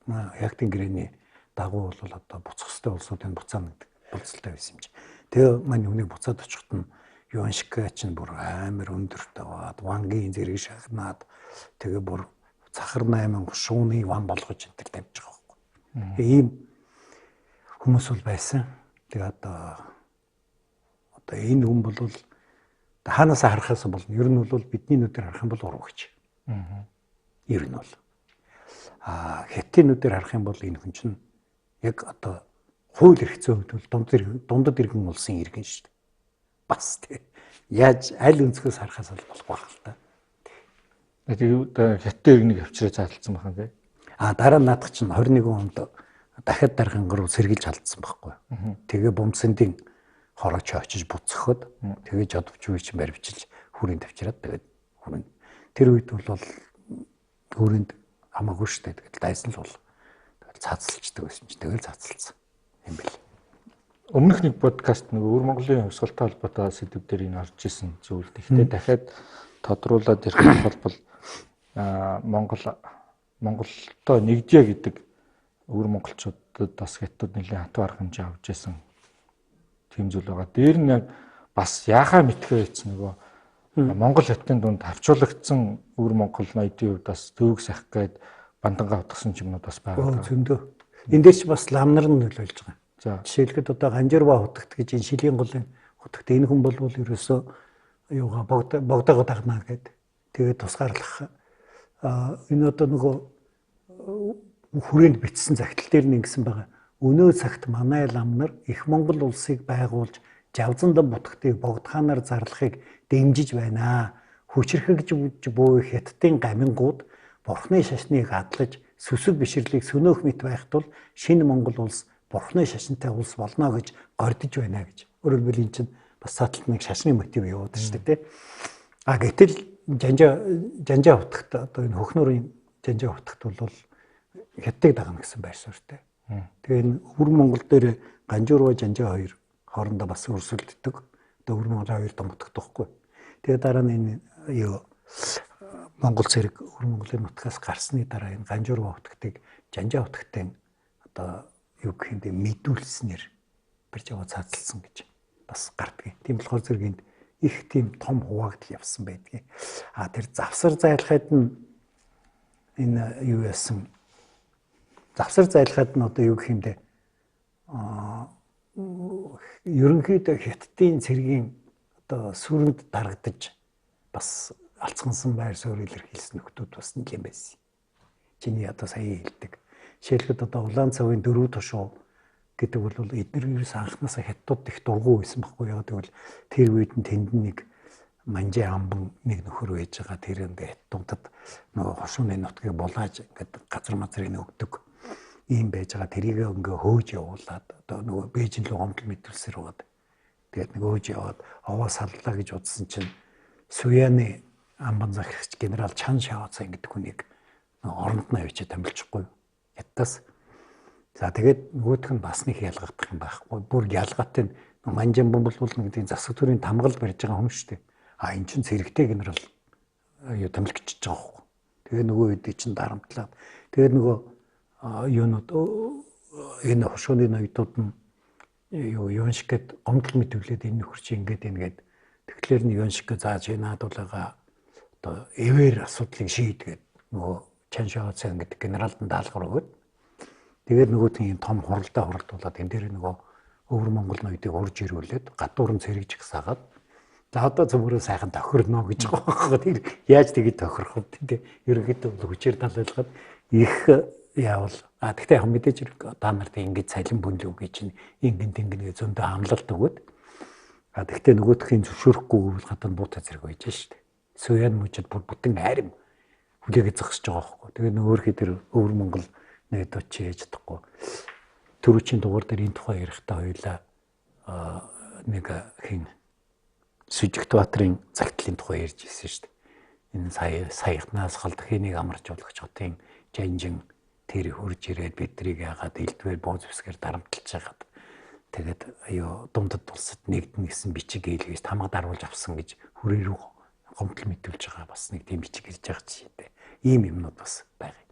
Speaker 2: Хятадын гэрээний дагуу бол одоо буцах хэвээр улсуудын буцаана гэдэг болцолтой байсан юм чи. Тэгээ маань үнийг буцаад очихт нь Юаншика чинь бүр амар өндөртэй баад Вангийн зэрэг шахнаад тэгээ бүр Цахар 8 шууны ван болгож энэ төр тавьж байгаа байхгүй. Ийм хүмүүс бол байсан. Тэгээ одоо энэ хүн бол хаанаас харахаас болно. Ер нь бол бидний нүдээр харах юм бол урагч. Ер нь бол. Хятадын нүдээр харах юм бол энэ хүн чинь яг одоо хууль эрх зүйн хувьд бол дундад иргэн улсын иргэн шүү дээ. Бас тий. Яаж аль өнцгөөс харахаас болохгүй байх л та.
Speaker 1: Тэгээд Хятадын иргэнийг авчираа заалтсан байна тий.
Speaker 2: Дараа нь наадах чинь 21 онд дахиад Дарганг руу сэргийлж алдсан байхгүй. Тэгээ Бомсэндийн хорооч очиж буцахад тэгээ Жодовжив чинь баривчилж хүрээнд тавьчираад тэгээд хүрээнд тэр үед бол хүрээнд хамаагүй штэ тэгээд дайсан л бол тэгээд цаацлцдаг байсан чи тэгэл цаацлцсан юм бэл.
Speaker 1: Өмнөх нэг подкаст нэг өвөр Монголын хувьсгалтай холбоотой сэдв дээр энэ орж исэн зүйл. Гэхдээ дахиад тодруулаад ярих бол Монголтой нэгдье гэдэг өвөр монголчуудад бас Хятад нэлийн хатуу арга хэмжээ авч исэн тийм зүйл байгаа. Дээр нь яг бас яахаа мэдхээ ийц нөгөө Монгол Хятадын дунд хавчуулагдсан өвөр Монгол ноёдын хувьд бас төвөг сах гээд бандангаа утгасан юмнууд бас байгаа.
Speaker 2: Зөндөө. Энд дээр ч бас ламнар нь нөлөөлж байгаа.
Speaker 1: За
Speaker 2: жишээлбэл одоо Ганжирба хутагт гэж энэ шилийн голын хутагт энэ хүн бол ерөөсөө юугаа богдоогоо дагнаа гэдэг. Тэгээд тусгаарлах энэ одоо нөгөө хүрээнд бичсэн загтал дээр нь ингэсэн байгаа. Өнөө цагт манай ламнар их Монгол улсыг байгуулж Жавзандан бутгтыг богдхаанаар зарлахыг дэмжиж байна. Хүчрхэгж буй Хятадын гамингууд Бурхны шашныг адлаж сүсэг бишрлийг сөнөөх мэт байх тул шинэ Монгол улс Бурхны шашинтай улс болно гэж гордож байна гэж. Өөрөөр хэлбэл энэ чинь бас цааталт нэг шашны мотив яваад шүү дээ. Гэтэл жанжаа утагт одоо энэ хөхнөрийн жанжаа утагт бол Хятадыг дагна гэсэн байр суурьтай. Тэгээ энэ өвөр Монгол дээр Ганжуурва жанжаа хоёр хоорондоо бас өрсөлддөг. Одоо өвөр Монголын хоёр домтогт байхгүй. Тэгээ дараа нь энэ юу Монгол зэрэг өвөр Монголын нутгаас гарсны дараа энэ Ганжуурва утгтыг жанжаа утгтын одоо юу гэх юм бэ мэдүүлснээр барьж аваа цаацлсан гэж бас гардгийг. Тийм болохоор зэрэгэнд их тийм том хуваагдал явсан байдгийг. Тэр завсар зайлахад нь энэ юу яасан завсар зайлахад нь одоо юу гэх юм бэ ерөнхийдөө Хятадын цэргийн одоо сүрэнд дарагдаж бас алцгансан байр суурь илэрхийлсэн нөхдүүд бас нэг юм байсан. Чиний одоо сая хэлдэг. Жишээлбэл одоо улаан цавын дөрөв тушуу гэдэг бол эдгээр ерөөс анхнаасаа хятадд их дургу байсан байхгүй яа гэвэл тэр үед нь тэнд нэг манжи амбан нэг нөхөр байж байгаа тэр ингээд хятадд нөгөө хошууны нутгийг булааж ингээд газар мазрыг өгдөг ийм байж байгаа тэрийг ингээ хөөж явуулаад одоо нөгөө Бээжин рүү гомдол мэдүүлсээр байгаа. Тэгээд нэг хөөж яваад овоо саллаа гэж утсан чинь Суяны амбан захирагч генерал Чан Шаоцан гэдэг хүнийг оронд нь авчиж томилчихгүй ядтаас. За тэгээд нөгөөх нь бас нэг ялгагдах юм байхгүй. Бүр ялгаатай манжин бомблуулна гэдэг засаг төрийн тамгал барьж байгаа хүн шүү дээ. А эн чинь цэрэгтэй генерал юу томилчихж байгаа байхгүй. Тэгээд нөгөө үед чинь дарамтлаад тэгээд нөгөө юунууд энэ хошууны ноёдууд нь юу Юншикэд гомдол мэдүүлээд энэ нөхөр чи ингээд тэгэхээр нь Юншик зааж наадуулгаа одоо эвэр асуудлыг шийдгээд нөгөө Чан Шаоцан гэдэг генералд нь даалгавар өгөөд тэгээд нөгөөтийн том хуралдуулаад энэ дээр нөгөө өвөр Монгол ноёдыг урж ирүүлээд гадуурн цэрэгжих сагаад за одоо зөвхөн сайхан тохирно гэж байгаа байхгүй. Тэр яаж тэгээд тохирох вэ? Ерөнхийдөө хүчээр талайлгаад их яавал тэгтээ яг мэдээж та нарт ингэж цалин бүнлүү гэж чинь ингэн зөндөө хамлалт өгөөд тэгтээ нөгөөтхийн зөвшөөрөхгүй бол гадаа буутай зэрэг байж шээ. Суян мужид бүр бүтэн хайрам хүлээгээ зогсож байгаа байхгүй. Тэгээд нөгөөрхий тэр өвөр Монгол ноёдод чи яаж чадахгүй. Төрөчийн дугаар дээр энэ тухай ярихдаа хоёлаа нэг хин Сүжигт Баатрын цагтлын тухай ярьж ирсэн шүү дээ. Энэ саяхнаас халдахыг амарч болгож хотын жанжин тэр хурж ирээд бидрийг яагаад элдвэр бууз үсгээр дарамтлж хагаад тэгээд аюу дундад улсад нэгдэн гэсэн бичиг ээлгээс тамга даруулж авсан гэж хүрээ рүү гомдол мэдүүлж байгаа бас нэг тийм бичиг ирж байгаа ч юм дээ. Ийм юмнууд бас байгаа.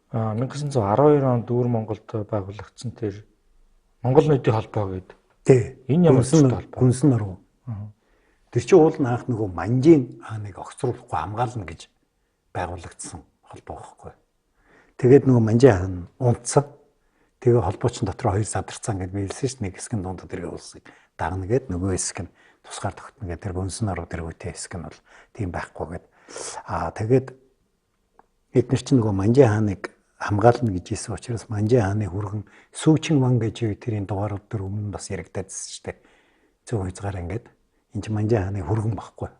Speaker 1: 1912 онд Өвөр Монголд байгуулагдсан тэр Монгол ноёдын холбоо гэдэг.
Speaker 2: Тий.
Speaker 1: Энэ ямар холбоо?
Speaker 2: Гүнсэн нуруу. Тэр чинь уул наах нөгөө манжийн хааныг огцруулахгүй хамгаална гэж байгуулагдсан холбоо байхгүй. Тэгээд нөгөө манжийн хаан унтсан. Тэгээ холбоочин дотор хоёр задарцсан гэж биелсэн шүү дээ. Нэг хэсэг нь дундад ирэх улсыг дагна гэд нөгөө хэсэг нь тусгаар тогтно гэдэг тэр гүнсэн нуруу тэр үетэй хэсэг нь бол тийм байхгүй гэд. Тэгээд эдгээр чинь нөгөө манжийн хааныг хамгаална гэж хэлсэн учраас манжийн хааны хүргэн Сүүчин ван гэж тэрийн дугаарууд дөр өмнө бас яригдчихсэн шүү дээ. Зөв хязгаар ингээд энэ чинь манжийн хааны хүргэн баггүй.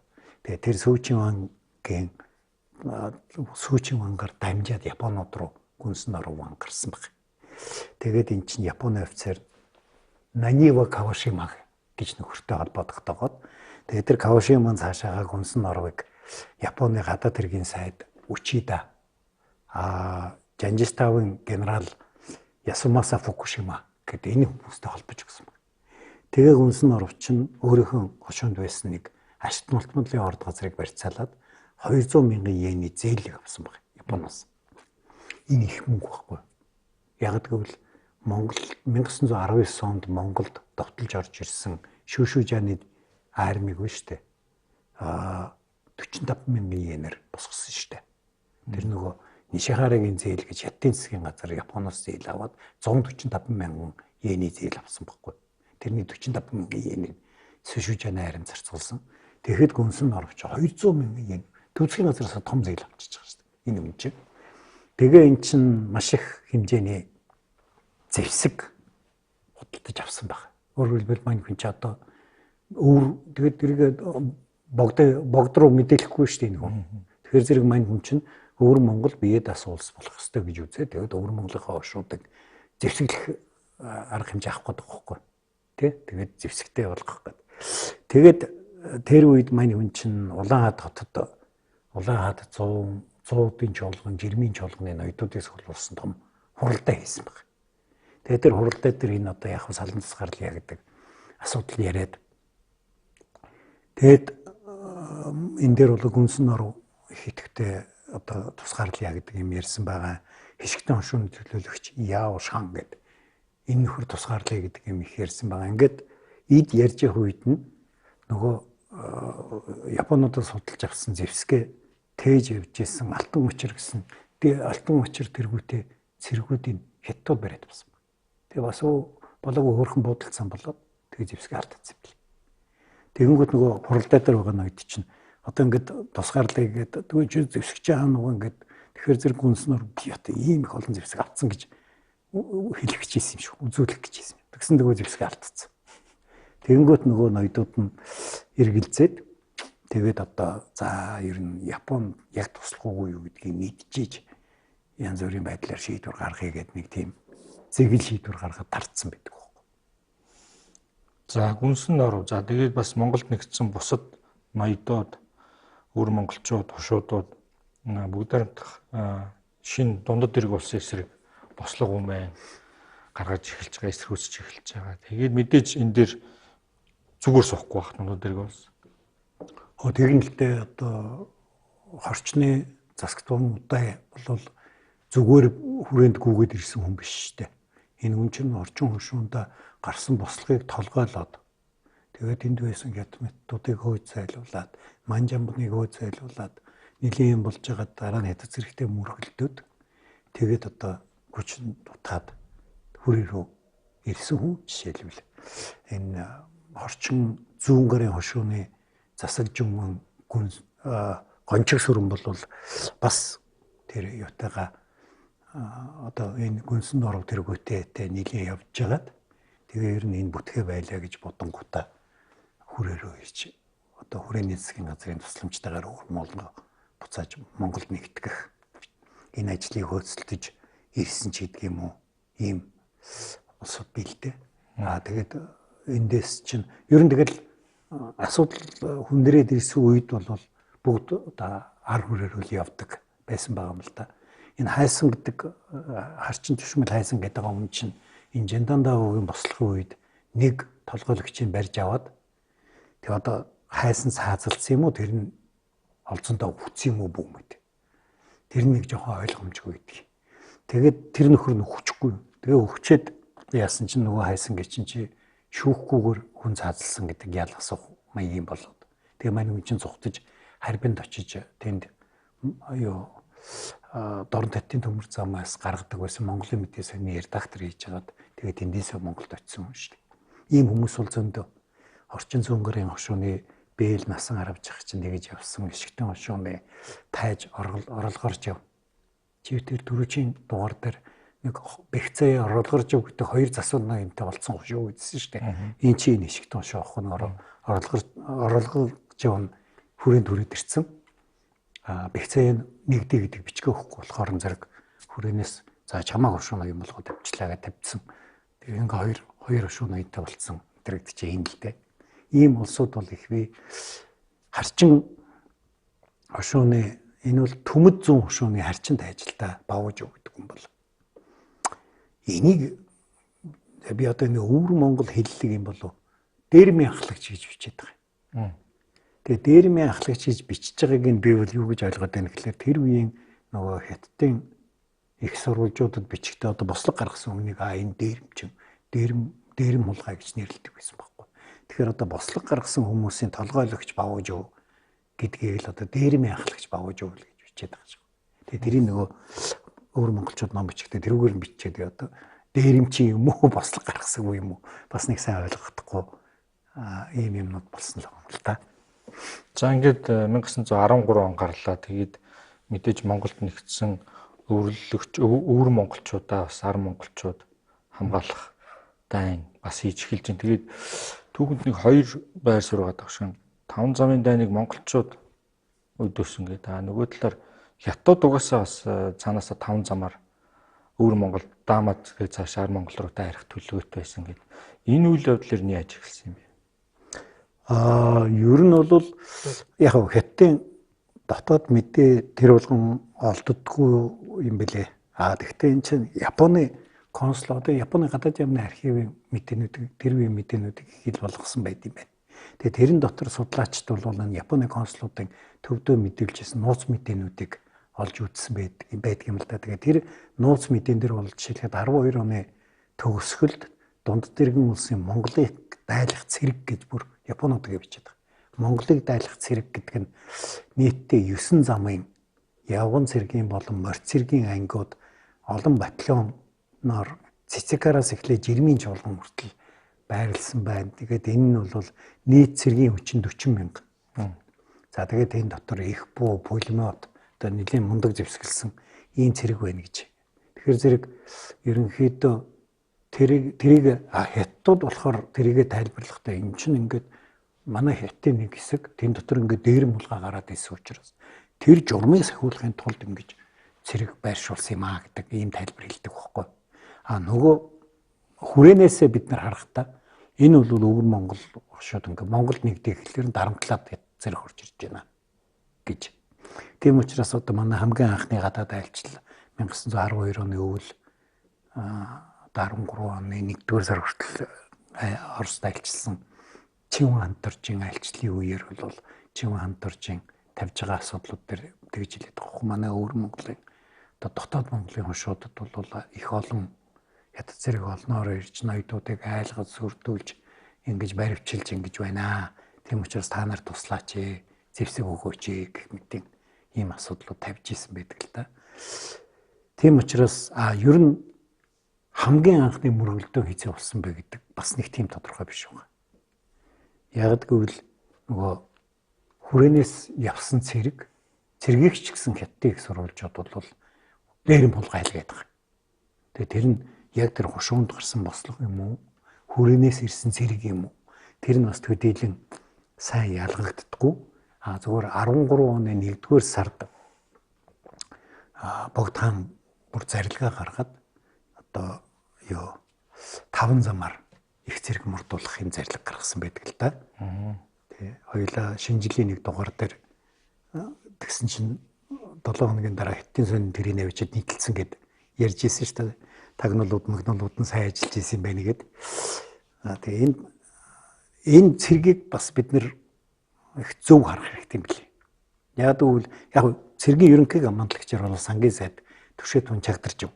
Speaker 2: Тэгээ тэр Сүүчин вангаар дамжаад Японууд руу гүнсэн нуруу ван гарсан баг. Тэгээд эн чинь Японы офицер Нанива Кавашима гэж нөхөртэй холбоотойгоод тэгээд тэр Кавашиман цаашаага гүнсэн нурууг Японы гадаад хэргийн сайд Учида Жанжиставын генерал Ясумаса Фукушима гэдэг энэ хүмүүстэй холбож өгсөн баг. Тэгээ гүнсэн нуруу чинь өөрийнхөө хошуунд байсан нэг ашигт мултмалын орд газрыг барьцаалаад 200,000 йений зээлийг авсан баг Японоос. Энэ их мөнгө байхгүй. Яг гэвэл Монгол 1919 онд Монголд довтолж орж ирсэн Шүүшүүжааны армиг биш үү? 45,000 йенээр босгосон шүү дээ. Тэр нөгөө Нишихарагийн зээл гэж хятадын засгийн газар Японоос зээл аваад 145,000 йений зээл авсан баггүй. Тэрний 45,000 йенийг Шүүшүүжааны арим зарцуулсан. Тэгэхэд гүнсэн нурууч 200,000 йен төвчгийн газараас том зээл авчиж байгаа шүү дээ. Энэ юм чинь. Тэгээ эн чинь маш их хэмжээний зэвсэг худалдаж авсан баг. Өөрөөр хэлбэл маань хүн чи одоо тэгээд тэрийг богд руу мэдээлэхгүй шүү дээ энэ хүн. Тэгэхээр зэрэг маань хүн чинь Өвөр Монгол биед асуулс болох ёстой гэж үзээ. Тэгээд Өвөр Монголынхаа хошуудыг зэвсэглэх арга хэмжээ авах гэдэг байхгүй. Тэ? Тэгээд зэвсэгтэй болгох гэдэг. Тэгээд тэр үед маань хүн чинь Улаанхад хотод Улаанхад 100-ын чуулган, жирмийн чуулганы ноёдуудыг суулгуулсан том хуралдаа хийсэн баг. Тэгээд тэр хуралдаа дээр энэ одоо яг салан засгаарлаа гэдэг асуудал яриад. Тэгэд энэ дээр бол гүнсэн нуруу хитгэвтэй одоо тусгаарлаа гэдэг юм ярьсан байгаа. Хишгтэн хошууны төлөөлөгч Яо Шан гэдэг энэ нөхөр тусгаарлаа гэдэг юм их ярьсан байгаа. Ингээд эд ярьж явах үед нь нөгөө Японуудаас судалж авсан зэвсгээ тээж явж исэн алтан учир гэсэн алтан учир тэргүүтэй цэргүүдийн хятад бариад авсан. Тэгээ бас болоогүй хөөрхөн буудалцсан болоод тэгээ зэвсгээ алдсан юм бэл. Тэгэнгүүт нөгөө хуралдаа дээр байгаа ноёд чинь одоо ингээд тусгаарлаа гэдэг тэгвэл чи зэвсгэж байгаа нөгөө ингээд тэгэхээр зэрэг гүнснээр би одоо ийм их олон зэвсэг авцсан гэж хэлэх гэжсэн юм шиг үзүүлэх гэжсэн. Тэгсэн нөгөө зэвсэг алдсан. Тэгэнгүүт нөгөө ноёдууд нь эргэлзээд тэгээд одоо за ер нь Япон яг туслах уугүй юу гэдгийг мэдчихэж янз бүрийн байдлаар шийдвэр гаргахыг гэдэг нэг тийм зэгэл шийдвэр гаргаад тарцсан байдаг.
Speaker 1: За гүнсэн норов. За тэгээд бас Монголд нэгдсэн бусад ноёдууд, өвөр монголчууд, хушуудууд бүгд хамтах шинэ дундад дэрэг улсын эсрэг бослого умаа гаргаж эхэлж байгаа, эсрхүүцэж эхэлж байгаа. Тэгээд мэдээж энэ дээр зүгээр суухгүй байх дундад дэрэг улс.
Speaker 2: Тэгнэлтэй одоо хорчны засагтун удаа бол зүгээр хүрээнд гүгээд ирсэн хүн биш шүү дээ. Энэ хүн чинь орчин хушуундаа гарсан бослогыг толгойлоод тэгээд энд байсан хятадуудыг хөөж зайлуулад, манжамбныг хөөж зайлуулад нэлийн болж байгаа дараа нь хятад зэрэгтэй мөргөлдөд тэгээд одоо хүчин дутаад хүрээ рүү ирсэн хүн жишээлбэл энэ орчин зүүн гарын хошууны засаг жумган гончиг сүрэн бол бас тэр ютага одоо энэ гүнсэн доров тэргүүтээ нэлийн явж байгаад тэгээ ер нь энэ бүтгэ байлаа гэж бодонгуудаа хүрээ рүү ирж одоо хүрээний засгийн газрын тусламжтайгаар Монголд буцааж Монголд нэгтгэх энэ ажлыг хөөцөлдөж ирсэн ч гэдэг юм уу ийм улсууд бэлдээ. Тэгээд эндээс чинь ер нь тэгэл асуудал хүндрээд ирсэн үед бол бүгд одоо ар хүрээрүүл явдаг байсан байгаа юм л да. Энэ хайсан гэдэг харчин төвшмөл хайсан гэдэг юм чинь энэ Жандандаагийн бослохын үед нэг толгойлогчийг барьж аваад тэг одоо хайсан саазалцсан юм уу тэр нь олзондоо хүчсэн юм уу бүүмэд. Тэр нэг жоохон ойлгомжгүй байдаг. Тэгээд тэр нөхөр нь хүчгүй. Тэгээ өгчээд яасан чинь нөгөө хайсан гэ чи шүүхгүйгээр хүн цаазалсан гэдэг ял асуух маягийн болоод. Тэгээ манай хүн чинь цухтаж харбинд очиж тэнд юу дорн татын төмөр замаас гаргадаг байсан Монголын мэдээ саяны редактор хийж хагаад тэгээд тэндээсээ Монголд очисон хүн шүү дээ. Ийм хүмүүс бол зөндөө орчин зүүн гарын хошууны бээл насан харавж ах чинь тэгэж явсан гიშгтэн хошууны тайж орлогорч яв. Чивтэр дөрөвчийн дугаар дээр нэг бэхцээ орлогорч яв гэдэг хоёр засвар наянтай болцсон хошуу гэдсэн шүү дээ. Энэ чи энэ гიშгтэн хошуу авах нь орлогорч яв хүрээнд хүрээд ирсэн. Бэхцээ нэгдэ гэдэг бичгээ өгөхгүй болохоор зэрэг хүрээнээс за чамаа хошуу ноён болгоод тавьчлаа гэж тавьсан. Тэгээ ингээ хоёр хошуу ноёнтай болцсон дэрэгдэж юм л дээ. Ийм улсууд бол их бий харчин хошууны энэ бол төмөд зүүн хошууны харчинд ажилдаа бавж өгдөг юм бол энийг би одоо нэг өвөр Монгол хэллэг юм болов дээрмийн ахлагч гэж бичээд байгаа юм. Тэгээ дээрмийн ахлагч гэж бичиж байгааг нь би бол юу гэж ойлгоод байна гэхээр тэр үеийн нөгөө хятадын их сурвалжуудад бичгтээ одоо бослог гаргасан хүнийг энэ дээрм хулгай гэж нэрлэдэг байсан байхгүй. Тэгэхээр одоо бослог гаргасан хүмүүсийн толгойлогч бавж өв гэдгийг л одоо дээрмийн ахлагч бавж өв гэж бичээд байгаа шүү. Тэгээ тэрийг нөгөө өвөр монголчууд ном бичгтээ тэрүүгээр нь бичээд одоо дээрмчи юм уу бослог гаргасан юм уу бас нэг сайн ойлгохдохгүй ийм юмнууд болсон л байна л да.
Speaker 1: За ингээд 1913 он гарлаа. Тэгээд мэдээж Монголд нэгдсэн өвөр монголчуудаа бас ар монголчууд хамгаалах дайн бас хийж эхэлж байна. Тэгээд түүхэнд нэг хоёр байр сургаад байгаа шиг 5 замын дайныг монголчууд өдөөсөн гэдэг. Нөгөө талаар хятад угаасаа бас цаанаасаа 5 замаар өвөр Монгол даамад тэгээд цааш ар Монгол руу дайрах төлөвлөгөөтэй байсан гэдэг. Энэ үйл явдлаар нь яаж эхэлсэн юм бэ?
Speaker 2: Ер нь бол яг хятадын дотоод мэдээ тэр болгон олддоггүй юм бэлээ. Тэгэхдээ энэ чинь Японы консул одоо Японы гадаад яамны архивын мэдээнүүдийг тэр үеийн мэдээнүүдийг хил болгосон байт юм байна. Тэгээ тэрэн дотор судлаачд бол энэ Японы консулуудын төвдөө мэдээлжсэн нууц мэдээнүүдийг олж үзсэн байдаг юм л да. Тэгээ тэр нууц мэдэн дээр бол жишээлбэл 12 оны төгсгөлд дунд дэргэн улсын Монголыг дайлах цэрэг гэж бүр Японууд гэж бичээд байгаа. Монголыг дайлах цэрэг гэдэг нь нийтдээ 9 замын явган цэргийн болон морь цэргийн ангиуд олон батальоноор Цэцэкараас эхлээ Жирмийн чуулган хүртэл байрлсан байна. Тэгээд энэ нь бол нийт цэргийн хүчин 40 мянга. За тэгээд энэ дотор их буу, пулемет одоо нэлийн мундаг зэвсгэлсэн ийм цэрэг байна гэж. Тэгэхээр зэрэг ерөнхийдөө тэрийг хятадууд болохоор тэрийгэ тайлбарлахдаа энэ чинь ингээд манай хятадын нэг хэсэг тэн дотор ингээд дээрэм булгаа гараад ирсэн учраас тэр журмыг сахиулахын тулд ингэж цэрэг байршуулсан юм аа гэдэг ийм тайлбар хэлдэг байхгүй. Нөгөө хүрээнээсээ бид нар харахтаа энэ бол өвөр Монгол шууд ингээд Монгол нэгдэх гэхлээр дарамтлаад зэрэг орж ирж байна гэж. Тийм учраас одоо манай хамгийн анхны гадаад айлчлал 1912 оны өвөл 13 оны 1-р сар хүртэл Оросд айлчилсан Чинван хамтаржийн айлчлалын үеэр бол Чинван хамтаржийн тавьж байгаа асуудлууд дээр тэгж хэлээд байгаа. Манай өвөр Монголын одоо дотоод Монголын хошуудад бол их олон ятд зэрэг олноор ирж ноёдуудыг айлгаж сүрдүүлж ингэж баривчилж ингэж байна. Тийм учраас та нар туслаач ээ, зэвсэг өгөөч ээ гэх мэт ийм асуудлууд тавьж исэн байдаг л да. Тийм учраас ер нь хамгийн анхны мөргөлдөө хизээ болсон бэ гэдэг бас нэг тийм тодорхой биш байна. Яг гэвэл нөгөө хүрээнээс явсан цэргийг ч гэсэн хятадыг сурвалжууд бол дээрэм булгаа хэлгээд байгаа. Тэгээ тэр нь яг тэр хушуунд гарсан бослого юм уу? Хүрээнээс ирсэн цэрэг юм уу? Тэр нь бас төдийлөн сайн ялгагддаггүй. Зүгээр 13 оны 1-р сард Богд хаан бүр зарилгаа гаргаад одоо 5 замаар их цэрэг мордуулахын зарлиг гаргасан байдаг л да. Тэгээ хоёулаа шинэ жилийн 1 дугаар дээр тэгсэн чинь 7 хоногийн дараа хятадын сонин тэрийг навчид нийтэлсэн гэд ярьж ирсэн шүү дээ. Тагнуулууд магнуулууд нь сайн ажиллаж ирсэн байна гэд. Тэгээ энэ цэргийг бас бид нэр их зөв харах хэрэгтэй юм билээ. Яг үл яг цэргийн ерөнхий командлагчаар бол сангийн сайд Түшээ тун чагдарч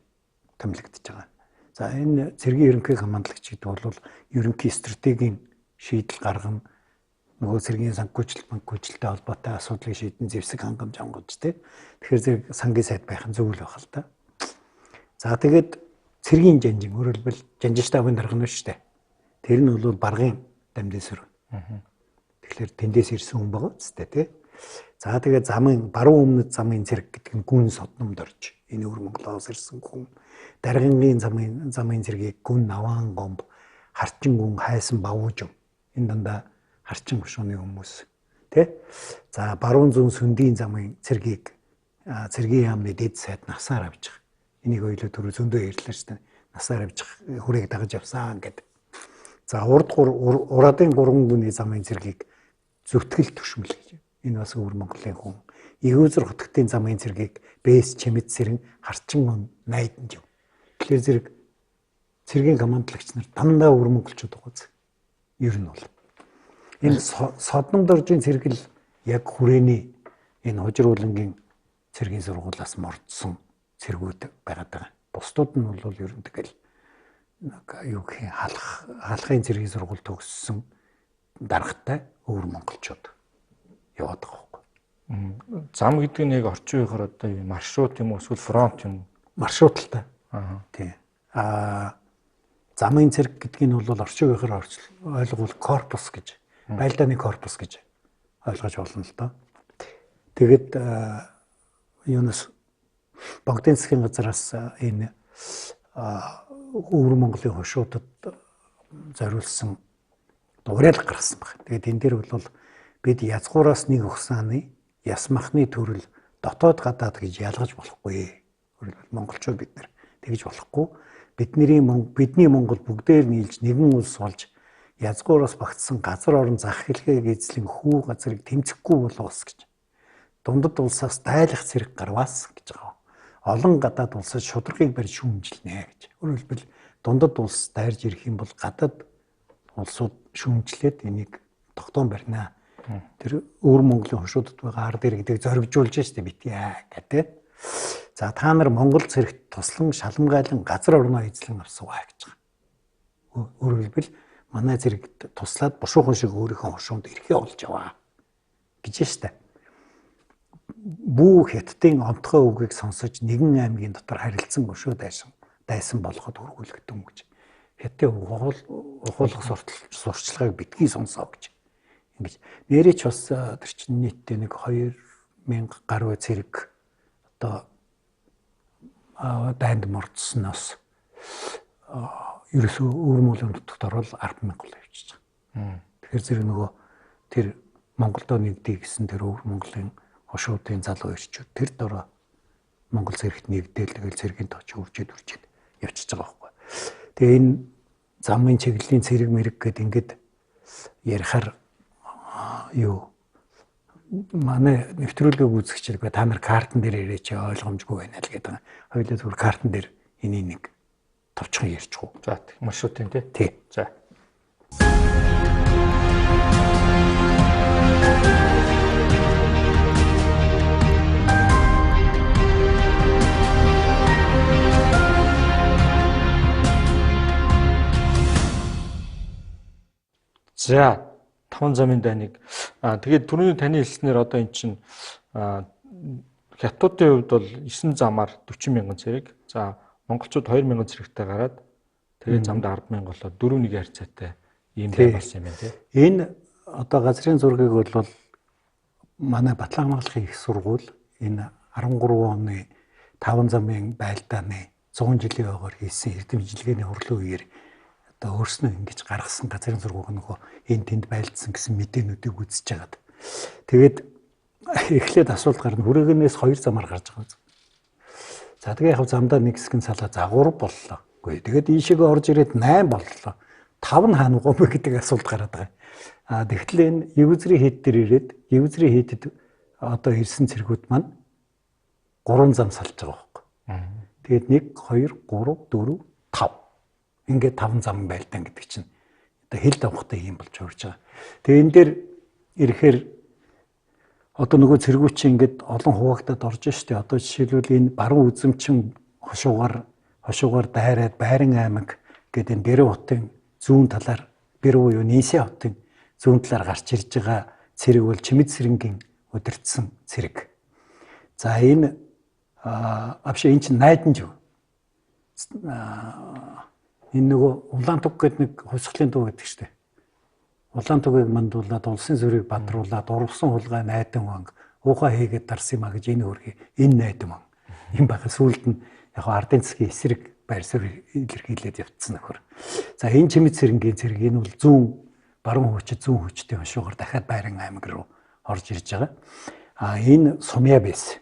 Speaker 2: томилогдож байгаа. За энэ цэргийн ерөнхий командлагч гэдэг бол ерөнхий стратегийн шийдэл гаргана. Нөгөө цэргийн санхүүжилттэй холбоотой асуудлыг шийдэн зэвсэг хангамж авангаж тий. Тэгэхээр зэрэг сангийн сайд байх нь зөв л байх л та. За тэгээд цэргийн жанжин өөрөлдвөл жанжин штабын дарга нь шүү дээ. Тэр нь бол баргын дамдын сөрөг. Тэгэхээр тэндээс ирсэн хүн байгаа үстэй тий. За тэгээд баруун өмнөд замын цэрэг гэдэг нь гүн содномд орж энэ өвөр Монголоос ирсэн хүн. Даргангийн замын цэргийг гүн наваан гомб, харчин гүн хайсан бавууж энэ дандаа харчин гушууны хүмүүс тий. За баруун зүүн сүндийн замын цэргийг цэргийн яамны дэд сайд насаар авч байгаа. Энийг ойлоо түрүү зөндөө ярьлаа шүү дээ. Насаар авч хүрээг дагаж явсан гэдэг. За ураадын 3 гүний замын цэргийг зүтгэл төвшмөл гэж. Энэ бас өвөр Монголын хүн. Игүүзэр хотготын замын цэргийг бэс чимэд сэрэн харчин он найданд юм. Тэгэхээр зэрэг цэргийн командлагч нар дандаа өвөр монголчууд байгаа. Ер нь бол энэ содном доржийн цэрэг л яг хүрээний энэ хожруулангийн цэргийн сургуулиас мордсон цэргүүд байгаад байгаа. Бусдууд нь бол ер нь тэгэл юу гэх халахын цэргийн сургууль төгссөн даргатай өвөр монголчууд яваад байгаа байхгүй.
Speaker 1: Зам гэдэг нь яг орчин үеийнхаар одоо маршрут юм уу эсвэл фронт юм?
Speaker 2: Маршруталтай. Тий. Замын цэрэг гэдэг нь бол орчин үеийнхаар ойлгвол корпус гэж, байлдааны корпус гэж ойлгож болно л доо. Тэгэд юунаас Богдын засгийн газраас энэ өвөр Монголын хошуудад зориулсан уриалга гаргасан баг. Тэгээд энэ дээр бол бид язгуураас нэг ухсааны яс махны төрөл дотоод гадаад гэж ялгаж болохгүй. Монголчууд бид нар тэгж болохгүй. Бидний Монгол бүгдээр нийлж нэгэн улс болж язгуураас багтсан газар орон зах хэлхийг эзлэн хүү газрыг тэмцэхгүй болоос гэж. Дундад улсаас дайлах зэрэг гарваас гэж байгаа. Олон гадаад улсад шударгыг барьж шүүмжилнэ гэж. Өөрөөр хэлбэл дундад улс дайрж ирэх юм бол гадаад улсууд шүүмжлээд энийг тогтоон барина. Тэр өвөр Монголын хошуудад байгаа ард иргэдэг зоригжуулж штэ битгий гэдэг. За та нар Монгол цэрэгт туслан шаламгайлан газар орноо эзлэн авсуваа гэж байгаа. Өөрөөр хэлбэл манай цэрэгт туслаад бушуухан шиг өөрийнхөө хошуунд ирэхээ олж яваа гэж штэ. Бүх хятадын онцгой үгийг сонсож нэгэн аймгийн дотор харилцсан бушуу дайсан болгоход хүргүүлэгдэв гэж. хятадын ухуулах сурталчилгааг битгий сонсоо гэж. Ингэж нэрээ ч бас тэр чинь нийтдээ нэг 2000 гаруй зэрэг одоо дайнд мордсноос ерөөсөө өвөр муулийн нутагт орвол 10,000 гол явчихж байгаа. Тэгэхээр зэрэг нөгөө тэр Монголдо нэгдий гэсэн тэр өвөр Монголын хошуудын залуу ирчүүд тэр дороо Монгол зэрэгт нэгдээл тэгэл цэргийн тооч үржээд явчихж байгаа байхгүй. Тэгээ энэ замын чиглэлийн цэрэг мэрэг гэд ингээд ярихаар юу манай нэвтрүүлэг үзэгчид та нар картан дээр ирээч ойлгомжгүй байна л гэдэг. Хоёулаа зүгээр картан дээр энийг нэг товчхон ярьчих уу.
Speaker 1: За маршрутын тий.
Speaker 2: Тий.
Speaker 1: За. За 5 замын дайныг тэгээд түрүүний таны хэлснээр одоо эн чинь хятадын хувьд бол 9 замаар 40,000 цэрэг. За монголчууд 2,000 цэрэгтэй гараад тэгээд замд 10,000 болоод 4-1 харьцаатай ийм бай болсон юм байна тий. Энэ
Speaker 2: одоо газрын зургийг бол манай Батлан хамгааллын их сургууль энэ 13 оны 5 замын байлдааны 100 жилийн ойгоор хийсэн эрдэмжилгээний хурлын үеэр одоо өөрснөө ингэж гаргасан газрын зургийг нөгөө энэ тэнд байлдсан гэсэн мэдээнүүдийг үзэж хагаад. Тэгээд эхлээд асуулт гарна хүрээгнээс 2 замаар гарч байгаа. За тэгээ яг замдаа нэг хэсэг нь салаа за 3 боллоо. Үгүй тэгээд ийшээгээ орж ирээд 8 боллоо. 5 нь хаана гоо гэдэг асуулт гараад байгаа. Тэгтэл энэ Евүзрийн хэд дээр ирээд Евүзрийн хэдэд одоо ирсэн цэргүүд маань 3 зам салж байгаа байхгүй. Тэгээд 1 2 3 4 5 ингээд 5 зам байлдан гэдэг чинь одоо хил давхтай юм болж урж байгаа. Тэгээ энэ дээр ирэхээр одоо нөгөө цэргүүч ингээд олон хуваагдаад орж штэ. Одоо жишээлбэл энэ баруун үзэмчин хошуугаар дайраад Байран аймаг гэдэг энэ Бэрэ хотын зүүн талаар Бэрэ буюу Нийсэ хотын зүүн талаар гарч ирж байгаа цэрэг бол Чимэд сэрэнгийн удирдсан цэрэг. За энэ авши эн чинь найдан жив. Энэ нөгөө Улаантуг гэдэг нэг хувьсгалын дуу гэдэг штэ. Улаантугийг мандуулаад улсын зүрийг бадруулаад урвсан хулгай найдан ванг уухаа хийгээд дарсан юм а гэж энэ хөргий энэ найдан ванг юм баха сүулт нь яг ардын засгийн эсрэг байр суурь илэрхийлээд явцсан нөхөр. За энэ Чимэд сэрэнгийн цэрэг энэ бол зүүн баруун хүчит зүүн хүчтэй хошуугаар дахиад Байран аймаг руу орж ирж байгаа. Энэ Сумья бэс.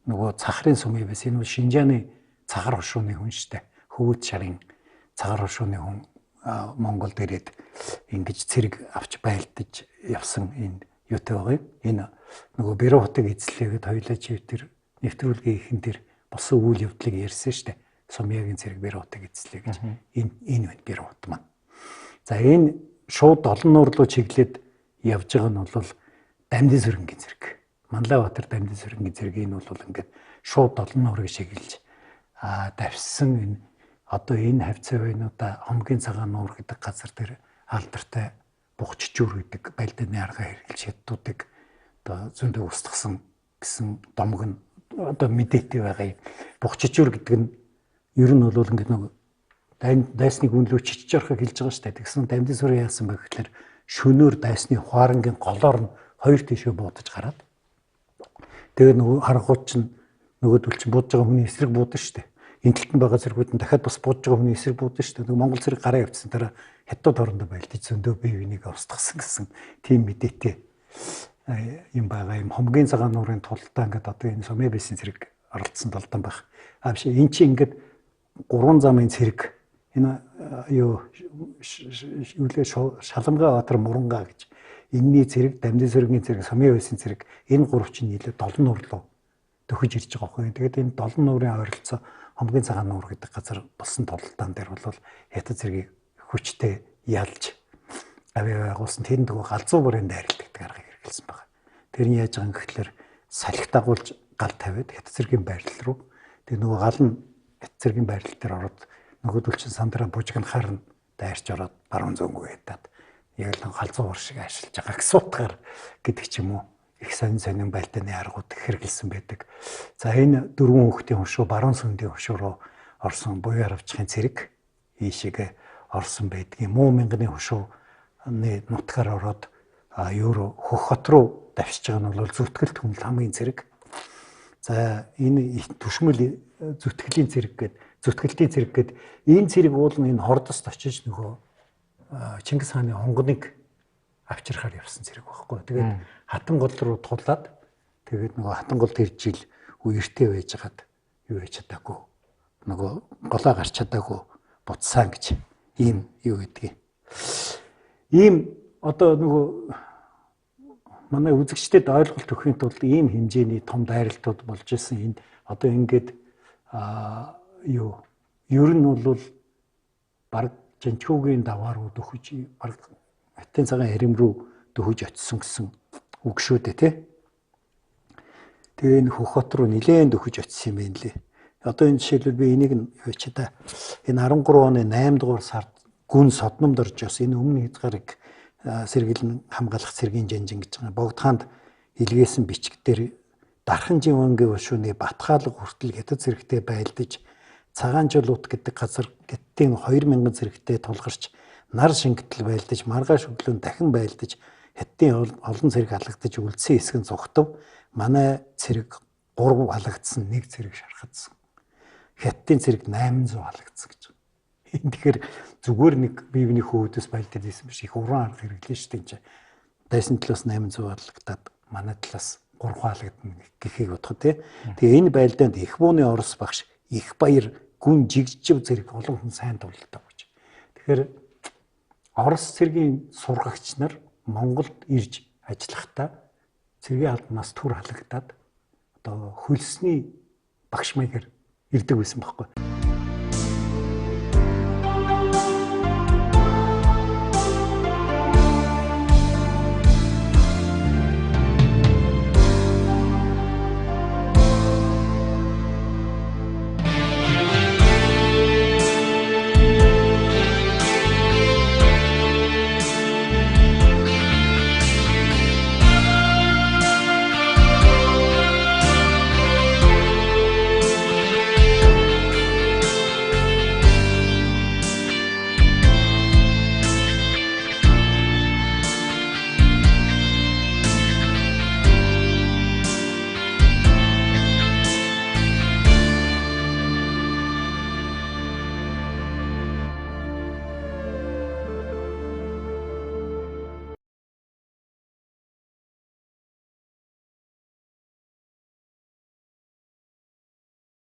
Speaker 2: Нөгөө цахрын Сумья бэс энэ Шинжааны цагар хошууны хүн штэ. Хөвөт шарын цагар хошууны хүн Монголд ирээд ингэж цэрэг авч байлдаж явсан энэ юутай байгаа юм. Энэ нөгөө Бэрэ хотыг эзлэгээд хоёулаа чивтэр нэвтрүүлгийн ихэн дээр болсон үйл явдлыг ярьсан штэ. Сумьягийн цэрэг Бэрэ хотыг эзлэе гэж. Энэ байна Бэрэ хот маань. За энэ шууд олон нуур руу чиглээд явж байгаа нь бол Дамдын сүрэнгийн цэрэг. Манлайбаатар Дамдын сүрэнгийн цэрэг энэ бол ингээд шууд олон нуурыг шиглэж давсан энэ одоо энэ хавцаа байнуудаа Хомгийн цагаан нуур гэдэг газар дээр алдартай Бухчжүүр гэдэг байлдааны арга хэрэглэж хятадуудыг одоо зөндөө устгасан гэсэн домог нь одоо мэдээтэй байгаа юм. Бухчжүүр гэдэг нь ер нь бол ингээд нэг дайсны гүнлөө чичж орохыг хэлж байгаа шүү дээ. Тэгсэн Дамдын сүрэн яасан бэ гэхээр шөнөөр дайсны хуарангийн голоор нь хоёр тишээ буудаж гараад тэгээд нөгөө харангууд чинь нөгөөдөл чинь буудаж байгаа хүний эсрэг буудаж шүү дээ. Энэ талд нь байгаа зэргүүд нь дахиад бас буудаж байгаа хүний эсрэг буудаж шүү дээ. Нөгөө Монгол зэрэг гараа явуулсан дараа хятад орондоо байлдаж зөндөө бие биенийг устгасан гэсэн тийм мэдээтэй юм байгаа юм. Хомгийн цагаан нуурын тултаа ингээд одоо энэ Сумья бэсийн цэрэг оролцсон талдан байх. Авши эн чинь ингээд 3 замын цэрэг энэ юу Шаламгаа Баатар Мурангаа гэж энэний цэрэг Дамдын сүрэнгийн цэрэг Сумья бэсийн цэрэг энэ 3 чинь нийлээд 7 нуур руу төхөж ирж байгаа байхгүй. Тэгээд энэ 7 нуурын ойролцоо Хомгийн цагаан нуур гэдэг газар болсон тултаан дээр бол хятад цэргийг хүчтэй ялж аваа байгуулсан. Тэнд нөгөө галзуу бүрийн дайралт гэдэг аргыг хэрэглэсэн байна. Тэр нь яаж байгаа юм гэхэлэр салхи дагуулж гал тавиад хятад цэргийн байрлал руу тэгээ нөгөө гал нь хятад цэргийн байрлал дээр ороод нөгөөдөл чин сандраа бужигнахаар нь дайрч ороод баруун зөнгөө ятаад яг л галзуу бор шиг ашиглаж байгаа гэсэн утгаар гэдэг ч юм уу. Их сонин байлдааны аргууд хэрэгэлсэн байдаг. За энэ 4 хүүхдийн хошуу баруун сүндийн хошуу руу орсон буян авчхын цэрэг ийшээгээ орсон байдгийн. Муу мянганы хушууны нутгаар ороод юу руу Хөх хот руу давшиж байгаа нь бол зүтгэлт хүнл хамгийн зэрэг. За энэ түшмэл зүтгэлийн зэрэг гээд энэ зэрэг уул нь энэ хордост очиж нөгөө Чингис хааны хонгоныг авчрахаар явсан зэрэг байхгүй. Тэгээд хатан гол руу тулаад тэгээд нөгөө хатан голд ирж ил үертэй байж хагаад юу хийж чадаагүй. Нөгөө голоо гарч чадаагүй буцсан гэж ийм юу гэдгийг. Ийм одоо нөгөө манай үзэгчдэд ойлголт өгөхийн тулд ийм хэмжээний том дайралтууд болж исэн энэ одоо ингээд юу ер нь бол баг Жанчхүүгийн даваар руу дөхөж баг Хатин цагаан хэрэм рүү дөхөж очисон гэсэн үг шүү дээ тий. Тэгээ энэ Хөх хот руу нилээн дөхөж очисон юм байна лээ. Одоо энэ жишээлбэл би энийг нь юу ч та энэ 13 оны 8 дугаар сард гүн Содномд орж бас энэ өмнө хязгаарыг сэргэлэн хамгаалах цэргийн жанжин гэж байгаа богдхаанд илгээсэн бичгтэр Дархан Живангийн ушууны Батхаалга хүртэл хятад зэрэгтэй байлдаж Цагаан жолууд гэдэг газар Геттийн 2000 зэрэгтэй тулгарч нар шингэтэл байлдаж маргааш өглөө дахин байлдаж Хятадын олон цэрэг алгадаж үлдсэн хэсэг нь зүгтв. Манай цэрэг 3 алгадсан, 1 цэрэг шархагдсан. Хятадын цэрэг 800 алгадсан гэж. Энэ тэгэхээр зүгээр нэг биевний хөвөдөөс байлдаад исэн биш их уран арга хэрэглэн шүү дээ. Дайсан талаас 800 алгадаад манай талаас 3 алгадна гэхийг бодох тий. Тэгээ энэ байлдаанд их бууны Орос багш их баяр гүн жигжив зэрэг олон хүн сайн тулдаг гэж. Тэгэхээр Орос цэргийн сургагч нар Монголд ирж ажиллахдаа цэргийн албанаас түр халагдаад одоо хөлсний багш маягаар ирдэг байсан байхгүй.